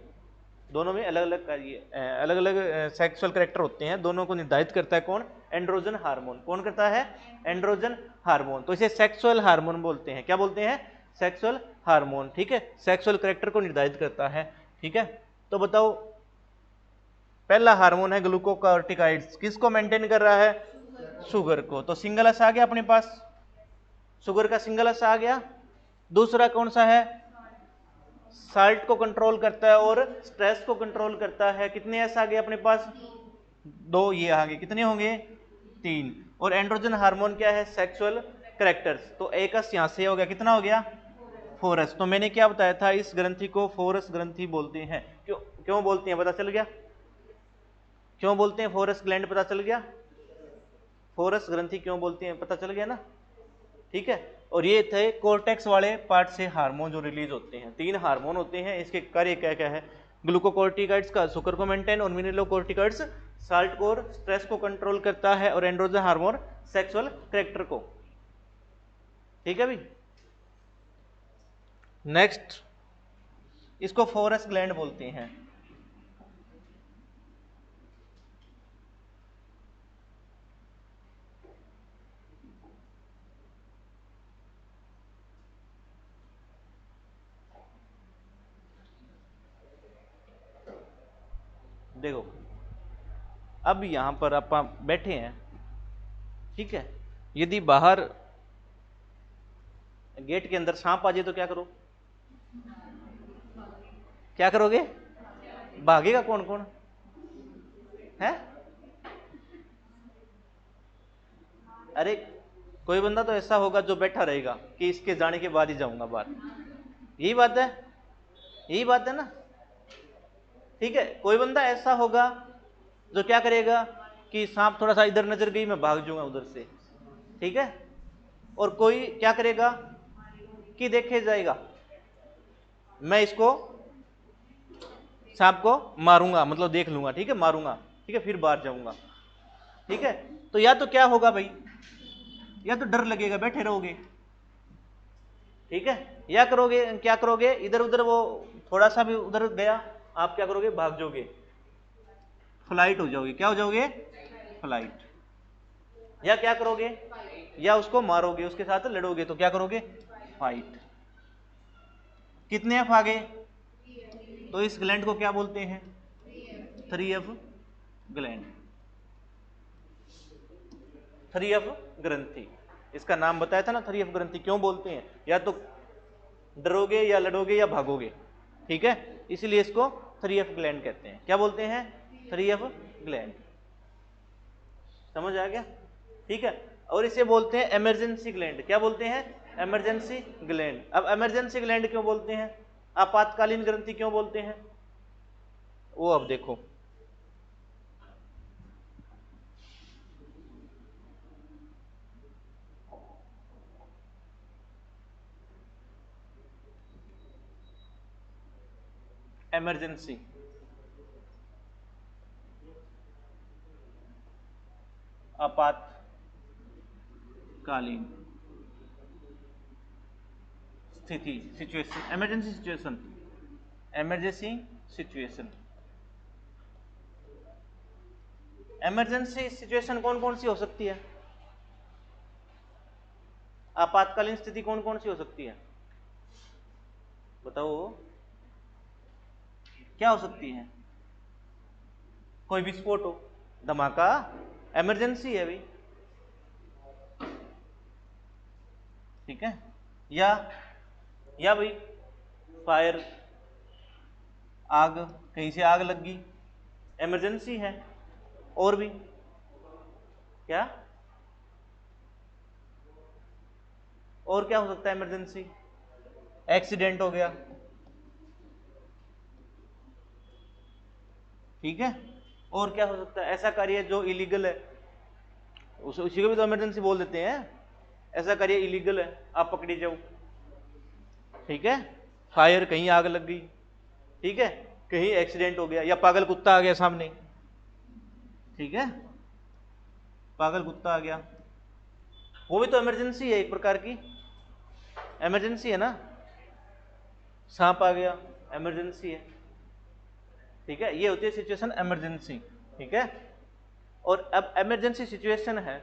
दोनों में अलग अलग कार्य, अलग अलग सेक्सुअल कैरेक्टर होते हैं। दोनों को निर्धारित करता है कौन, एंड्रोजन हार्मोन। कौन करता है, एंड्रोजन हार्मोन। तो इसे सेक्सुअल हार्मोन बोलते हैं। क्या बोलते हैं, सेक्सुअल हार्मोन। ठीक है, सेक्सुअल कैरेक्टर को निर्धारित करता है। ठीक है, तो बताओ, पहला हार्मोन है ग्लूकोकॉर्टिकॉइड्स, किसको मेंटेन कर रहा है, शुगर को। तो सिंगल एस आ गया अपने पास, शुगर का सिंगल एस आ गया। दूसरा कौन सा है, साल्ट को कंट्रोल करता है और स्ट्रेस को कंट्रोल करता है। कितने एस आ गए अपने पास, दो, ये आ गए, कितने होंगे, तीन। और एंड्रोजन हार्मोन क्या है, सेक्सुअल कैरेक्टर्स, तो एक एस यहां से हो गया, कितना हो गया, 4s। तो मैंने क्या बताया था, इस ग्रंथि को 4s ग्रंथि बोलते हैं। क्यों, क्यों बोलते हैं, पता चल गया, क्यों बोलते हैं 4s ग्लैंड, पता चल गया, 4s ग्रंथि क्यों बोलते हैं, पता चल गया ना। ठीक है, और ये थे कोर्टेक्स वाले पार्ट से हार्मोन जो रिलीज होते हैं। तीन हार्मोन होते हैं, इसके कार्य क्या क्या है, ग्लूकोकॉर्टिकॉइड्स का शुगर को मेंटेन, और मिनरलोकॉर्टिकॉइड्स साल्ट को और स्ट्रेस को कंट्रोल करता है, और एंड्रोजन हार्मोन सेक्सुअल कैरेक्टर को। ठीक है भाई। नेक्स्ट, इसको 4s ग्लैंड बोलते हैं। देखो, अब यहां पर आप बैठे हैं, ठीक है, यदि बाहर गेट के अंदर सांप आ जाए तो क्या करो, क्या करोगे, भागेगा कौन कौन है, अरे कोई बंदा तो ऐसा होगा जो बैठा रहेगा कि इसके जाने के बाद ही जाऊंगा बाहर। यही बात है, यही बात है ना। ठीक है, कोई बंदा ऐसा होगा जो क्या करेगा कि सांप थोड़ा सा इधर नजर गई, मैं भाग जाऊंगा उधर से। ठीक है, और कोई क्या करेगा कि देखे जाएगा, मैं इसको सांप को मारूंगा, मतलब देख लूंगा, ठीक है, मारूंगा, ठीक है, फिर बाहर जाऊंगा। ठीक है, तो या तो क्या होगा भाई, या तो डर लगेगा, बैठे रहोगे, ठीक है, या करोगे, क्या करोगे, इधर उधर वो थोड़ा सा भी उधर गया, आप क्या करोगे, भाग जाओगे, फ्लाइट हो जाओगे। क्या हो जाओगे, फ्लाइट। या क्या करोगे, या उसको मारोगे, उसके साथ लड़ोगे, तो क्या करोगे, फाइट। कितने एफ आ गए, तो इस ग्लैंड को क्या बोलते हैं, 3F ग्लैंड, 3F ग्रंथि। इसका नाम बताया था ना 3F ग्रंथि। क्यों बोलते हैं, या तो डरोगे या लड़ोगे या भागोगे, ठीक है, इसलिए इसको 3F ग्लैंड कहते हैं। क्या बोलते हैं? 3F gland. समझ आ गया? ठीक है। और इसे बोलते हैं इमरजेंसी ग्लैंड। क्या बोलते हैं? Emergency gland. अब इमरजेंसी ग्लैंड क्यों बोलते हैं, आपातकालीन ग्रंथि क्यों बोलते हैं, वो अब देखो। इमरजेंसी, आपातकालीन स्थिति, situation, emergency situation, emergency situation. Emergency situation कौन कौन सी हो सकती है? आपातकालीन स्थिति कौन कौन सी हो सकती है, बताओ क्या हो सकती है? कोई विस्फोट हो, धमाका, इमरजेंसी है अभी, ठीक है। या भाई फायर, आग, कहीं से आग लग गई, इमरजेंसी है। और भी क्या, और क्या हो सकता है इमरजेंसी? एक्सीडेंट हो गया, ठीक है। और क्या हो सकता है? ऐसा कार्य जो इलीगल है, उसी को भी तो इमरजेंसी बोल देते हैं। ऐसा कार्य इलीगल है, आप पकड़े जाओ, ठीक है। फायर, कहीं आग लग गई, ठीक है। कहीं एक्सीडेंट हो गया, या पागल कुत्ता आ गया सामने, ठीक है, पागल कुत्ता आ गया, वो भी तो इमरजेंसी है एक प्रकार की, इमरजेंसी है ना। सांप आ गया, इमरजेंसी है, ठीक है। ये होती है सिचुएशन इमरजेंसी, ठीक है। और अब इमरजेंसी सिचुएशन है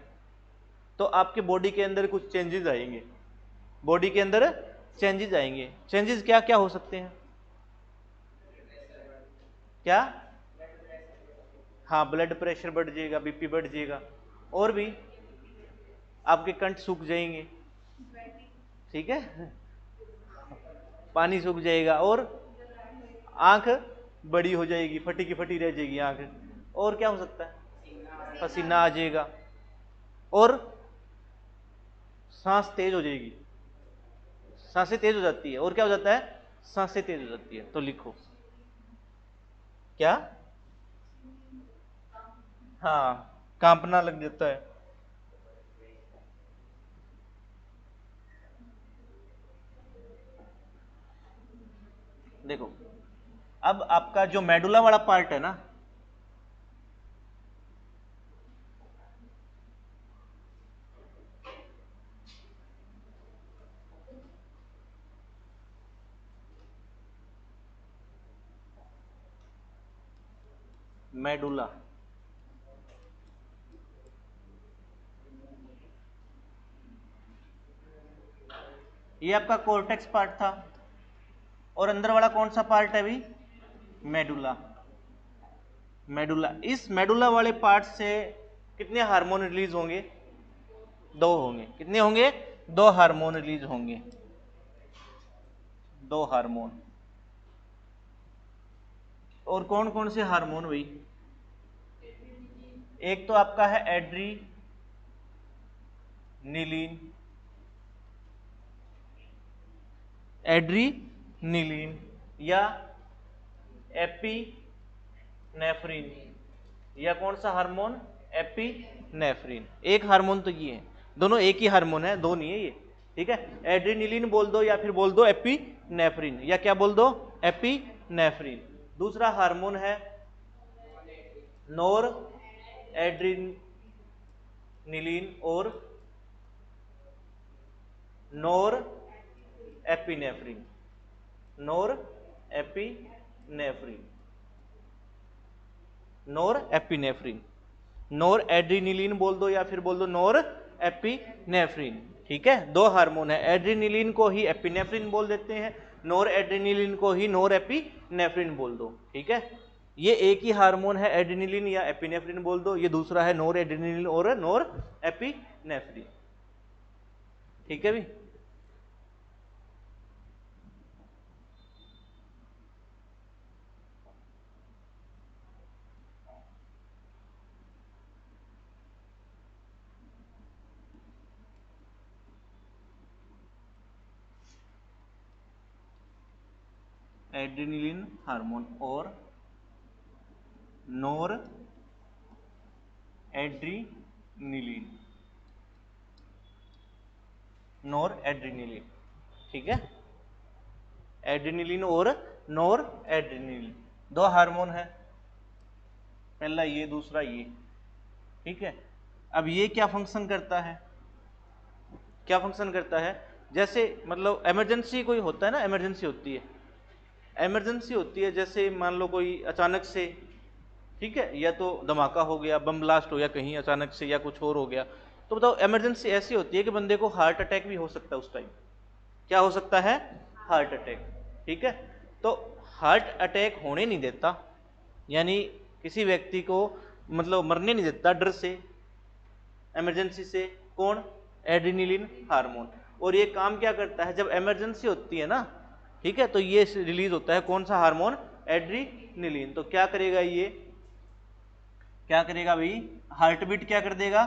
तो आपके बॉडी के अंदर कुछ चेंजेस आएंगे, बॉडी के अंदर चेंजेस आएंगे। चेंजेस क्या क्या हो सकते हैं? क्या? हाँ, ब्लड प्रेशर बढ़ जाएगा, बीपी बढ़ जाएगा, और भी आपके कंठ सूख जाएंगे, ठीक है, पानी सूख जाएगा, और आंख बड़ी हो जाएगी, फटी की फटी रह जाएगी आंख। और क्या हो सकता है? पसीना आ जाएगा, और सांस तेज हो जाएगी, सांसें तेज हो जाती है। और क्या हो जाता है? सांसें तेज हो जाती है। तो लिखो क्या? हाँ, कांपना लग जाता है। देखो, अब आपका जो मेडुला वाला पार्ट है ना, मेडुला, ये आपका कोर्टेक्स पार्ट था, और अंदर वाला कौन सा पार्ट है अभी? मेडुला। मेडुला, इस मेडुला वाले पार्ट से कितने हार्मोन रिलीज होंगे? दो होंगे। कितने होंगे? दो हार्मोन रिलीज होंगे, दो हार्मोन। और कौन कौन से हार्मोन भाई? एक तो आपका है एड्रीनिलीन, एड्रीनिलीन, या एपिनेफ्रिन, या कौन सा हार्मोन? एपिनेफ्रिन। एक हार्मोन तो ये है, दोनों एक ही हार्मोन है, दो नहीं है ये, ठीक है। एड्रीनिलीन बोल दो, या फिर बोल दो एपिनेफ्रिन, या क्या बोल दो? एपिनेफ्रिन। दूसरा हार्मोन है नोर एड्रीनिलीन और नोर एपिनेफ्रिन, नोर एपिनेफ्रिन, नोर एपिनेफ्रिन। नोर एड्रीनिलीन बोल दो, या फिर बोल दो नोर एपिनेफ्रिन, ठीक है। दो हार्मोन है, एड्रीनिलीन को ही एपिनेफ्रिन बोल देते हैं, नोर एड्रीनिलीन को ही नोर एपिनेफ्रिन बोल दो, ठीक है। ये एक ही हार्मोन है, एड्रीनिलीन या एपिनेफ्रिन बोल दो, ये दूसरा है नोर एड्रीनिलीन और नोर एपिनेफ्रिन, ठीक है भी। एड्रेनलिन हार्मोन और नोर एड्रीनिलीन, नोर एड्रीनिलीन, ठीक है। एड्रेनलिन और नोर एड्रेनलिन दो हार्मोन है, पहला ये दूसरा ये, ठीक है। अब ये क्या फंक्शन करता है, क्या फंक्शन करता है, जैसे मतलब इमरजेंसी कोई होता है ना, इमरजेंसी होती है, इमरजेंसी होती है, जैसे मान लो कोई अचानक से, ठीक है, या तो धमाका हो गया, बम ब्लास्ट हो गया कहीं अचानक से, या कुछ और हो गया, तो बताओ इमरजेंसी ऐसी होती है कि बंदे को हार्ट अटैक भी हो सकता है उस टाइम। क्या हो सकता है, हार्ट अटैक, ठीक है। तो हार्ट अटैक होने नहीं देता, यानी किसी व्यक्ति को मतलब मरने नहीं देता डर से, इमरजेंसी से, कौन, एड्रेनलिन हार्मोन। और ये काम क्या करता है, जब इमरजेंसी होती है ना, ठीक है, तो ये रिलीज होता है कौन सा हार्मोन, एड्रेनलिन। तो क्या करेगा ये, क्या करेगा भाई, हार्ट बीट क्या कर देगा,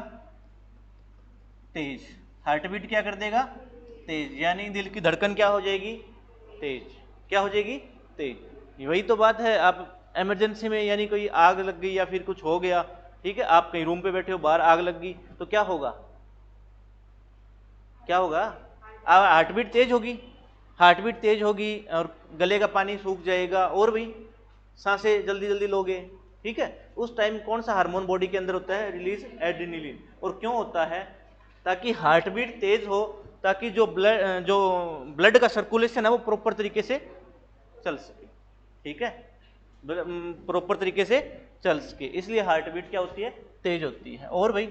तेज, हार्ट बीट क्या कर देगा, तेज, यानी दिल की धड़कन क्या हो जाएगी, तेज, क्या हो जाएगी, तेज। वही तो बात है, आप इमरजेंसी में यानी कोई आग लग गई या फिर कुछ हो गया, ठीक है, आप कहीं रूम पे बैठे हो, बाहर आग लग गई, तो क्या होगा, क्या होगा, हार्ट बीट तेज होगी, हार्ट बीट तेज होगी और गले का पानी सूख जाएगा, और भी सांसें जल्दी जल्दी लोगे, ठीक है। उस टाइम कौन सा हार्मोन बॉडी के अंदर होता है, रिलीज, एड्रेनलिन। और क्यों होता है, ताकि हार्ट बीट तेज हो, ताकि जो ब्लड का सर्कुलेशन है वो प्रॉपर तरीके से चल सके, ठीक है, प्रॉपर तरीके से चल सके, इसलिए हार्ट बीट क्या होती है, तेज होती है। और भाई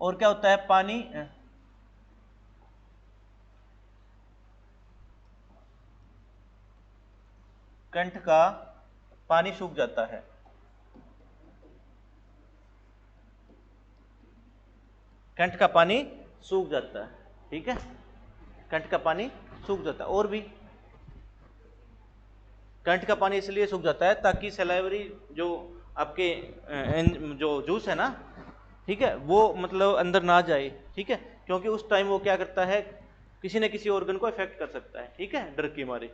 और क्या होता है, पानी, कंठ का पानी सूख जाता है, कंठ का पानी सूख जाता है, ठीक है, कंठ का पानी सूख जाता है। और भी कंठ का पानी इसलिए सूख जाता है ताकि सलाइवरी जो आपके जो जूस है ना, ठीक है, वो मतलब अंदर ना जाए, ठीक है, क्योंकि उस टाइम वो क्या करता है, किसी न किसी ऑर्गन को इफेक्ट कर सकता है, ठीक है, डर के मारे,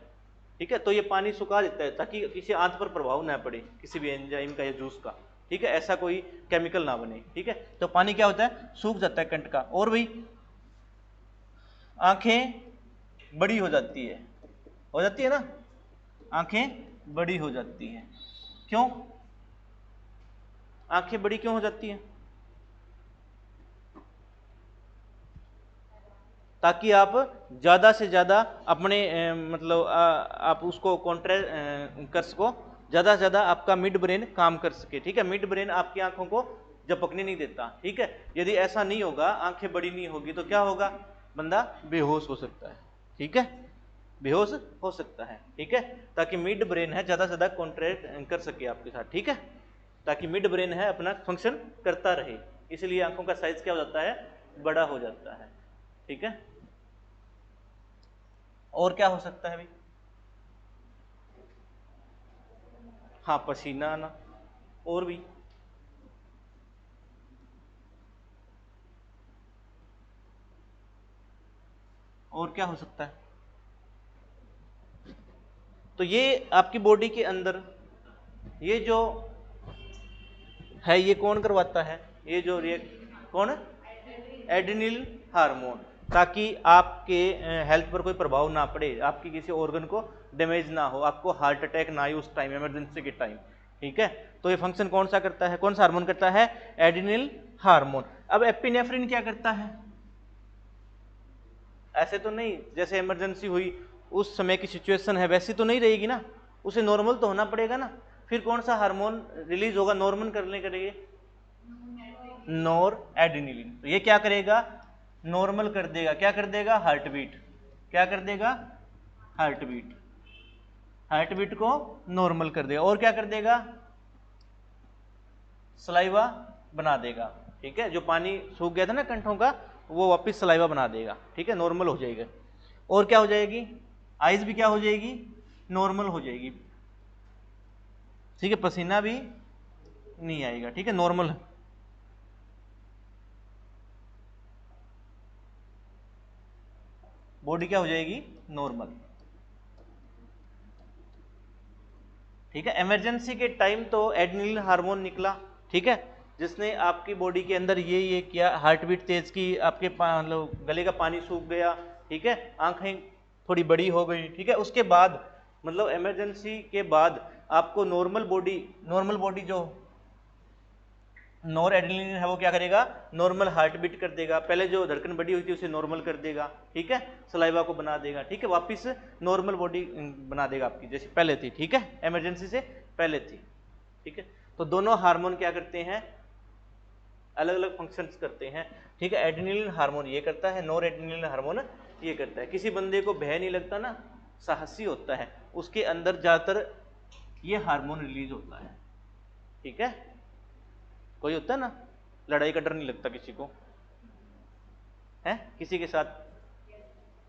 ठीक है। तो ये पानी सुखा देता है ताकि किसी आंत पर प्रभाव ना पड़े किसी भी एंजाइम का या जूस का, ठीक है, ऐसा कोई केमिकल ना बने, ठीक है। तो पानी क्या होता है, सूख जाता है कंठ का। और भी आंखें बड़ी हो जाती है ना, आंखें बड़ी हो जाती हैं, क्यों, आंखें बड़ी क्यों हो जाती हैं, ताकि आप ज़्यादा से ज़्यादा अपने मतलब आप उसको कॉन्ट्रे कर सको, ज़्यादा से ज़्यादा आपका मिड ब्रेन काम कर सके, ठीक है। मिड ब्रेन आपकी आंखों को झपकने नहीं देता, ठीक है। यदि ऐसा नहीं होगा, आंखें बड़ी नहीं होगी, तो क्या होगा, बंदा बेहोश हो सकता है, ठीक है, बेहोश हो सकता है, ठीक है। ताकि मिड ब्रेन है ज़्यादा से ज़्यादा कॉन्ट्रैक्ट कर सके आपके साथ, ठीक है, ताकि मिड ब्रेन है अपना फंक्शन करता रहे, इसलिए आंखों का साइज क्या हो जाता है, बड़ा हो जाता है, ठीक है। और क्या हो सकता है भाई, हाँ, पसीना आना, और भी और क्या हो सकता है, तो ये आपकी बॉडी के अंदर ये जो है ये कौन करवाता है, ये जो रिएक्ट कौन है, एड्रेनल हार्मोन, ताकि आपके हेल्थ पर कोई प्रभाव ना पड़े, आपकी किसी ऑर्गन को डैमेज ना हो, आपको हार्ट अटैक ना आए उस टाइम, इमरजेंसी के टाइम, ठीक है। तो ये फंक्शन कौन सा करता है, कौन सा हार्मोन करता है, एड्रेनल हार्मोन। अब एपिनेफ्रिन क्या करता है, ऐसे तो नहीं जैसे इमरजेंसी हुई उस समय की सिचुएशन है वैसी तो नहीं रहेगी ना, उसे नॉर्मल तो होना पड़ेगा ना, फिर कौन सा हार्मोन रिलीज होगा नॉर्मल करने के लिए, नोर एड्रेनलिन। तो ये क्या करेगा, नॉर्मल कर देगा, क्या कर देगा, हार्ट बीट, क्या कर देगा, हार्ट बीट, हार्ट बीट को नॉर्मल कर देगा। और क्या कर देगा, सलाइवा बना देगा, ठीक है, जो पानी सूख गया था ना कंठों का, वो वापस सलाइवा बना देगा, ठीक है, नॉर्मल हो जाएगा। और क्या हो जाएगी, आइज भी क्या हो जाएगी, नॉर्मल हो जाएगी, ठीक है, पसीना भी नहीं आएगा, ठीक है, नॉर्मल, बॉडी क्या हो जाएगी, नॉर्मल। ठीक है। इमरजेंसी के टाइम तो एड्रेनलिन हार्मोन निकला, ठीक है, जिसने आपकी बॉडी के अंदर ये किया, हार्ट बीट तेज की, आपके मतलब गले का पानी सूख गया, ठीक है, आंखें थोड़ी बड़ी हो गई, ठीक है। उसके बाद मतलब इमरजेंसी के बाद आपको नॉर्मल बॉडी जो नॉर एड्रेनलिन है वो क्या करेगा, नॉर्मल हार्ट बीट कर देगा, पहले जो धड़कन बढ़ी हुई थी उसे नॉर्मल कर देगा, ठीक है, सलाइवा को बना देगा, ठीक है, वापस नॉर्मल बॉडी बना देगा आपकी जैसी पहले थी, ठीक है, इमरजेंसी से पहले थी, ठीक है। तो दोनों हार्मोन क्या करते हैं, अलग अलग फंक्शंस करते हैं, ठीक है। एड्रेनलिन हार्मोन ये करता है, नॉर एड्रेनलिन हार्मोन ये करता है। किसी बंदे को भय नहीं लगता ना, साहसी होता है, उसके अंदर ज़्यादातर ये हार्मोन रिलीज होता है, ठीक है। कोई होता है ना, लड़ाई का डर नहीं लगता किसी को, है किसी के साथ,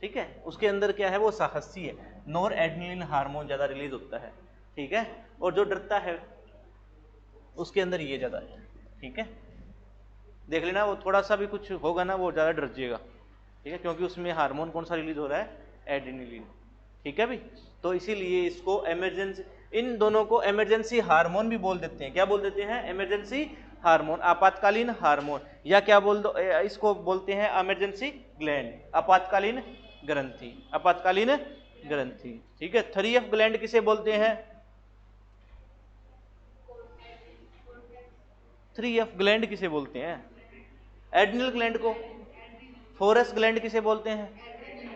ठीक है, उसके अंदर क्या है, वो साहसी है, नॉर एड्रेनलिन हार्मोन ज़्यादा रिलीज होता है, ठीक है। और जो डरता है उसके अंदर ये ज़्यादा है, ठीक है। देख लेना, वो थोड़ा सा भी कुछ होगा ना वो ज़्यादा डर जाएगा, ठीक है, क्योंकि उसमें हार्मोन कौन सा रिलीज हो रहा है, एड्रेनलिन, ठीक है भी। तो इसीलिए इसको इमरजेंसी, इन दोनों को इमरजेंसी हार्मोन भी बोल देते हैं। क्या बोल देते हैं, इमरजेंसी हार्मोन, आपातकालीन हार्मोन, या क्या बोल दो, इसको बोलते हैं इमरजेंसी ग्लैंड, आपातकालीन ग्रंथि, आपातकालीन ग्रंथि, ठीक है। 3F ग्लैंड किसे बोलते हैं, 3F ग्लैंड किसे बोलते हैं, एड्रिनल ग्लैंड को। 4S ग्लैंड किसे बोलते हैं,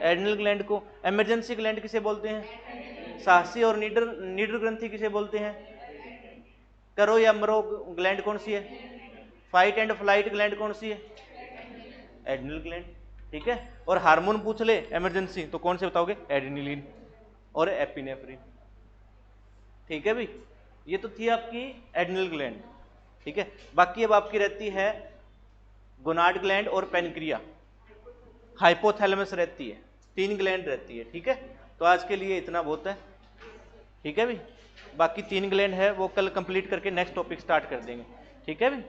एड्रिनल ग्लैंड को। इमरजेंसी ग्लैंड किसे बोलते हैं, साहसी और नीडर ग्रंथि किसे बोलते हैं, करो या मरो ग्लैंड कौन सी है, फाइट एंड फ्लाइट ग्लैंड कौन सी है, एड्रिनल ग्लैंड, ठीक है। और हार्मोन पूछ ले इमरजेंसी तो कौन से बताओगे, एड्रेनलिन और एपिनेफ्रिन, ठीक है भाई। ये तो थी आपकी एड्रिनल ग्लैंड, ठीक है। बाकी अब आपकी रहती है गोनाड ग्लैंड और पेनक्रिया, हाइपोथैलेमस रहती है, 3 ग्लैंड रहती है, ठीक है। तो आज के लिए इतना बहुत है, ठीक है भाई। बाकी 3 ग्लैंड है वो कल कंप्लीट करके नेक्स्ट टॉपिक स्टार्ट कर देंगे, ठीक है भाई।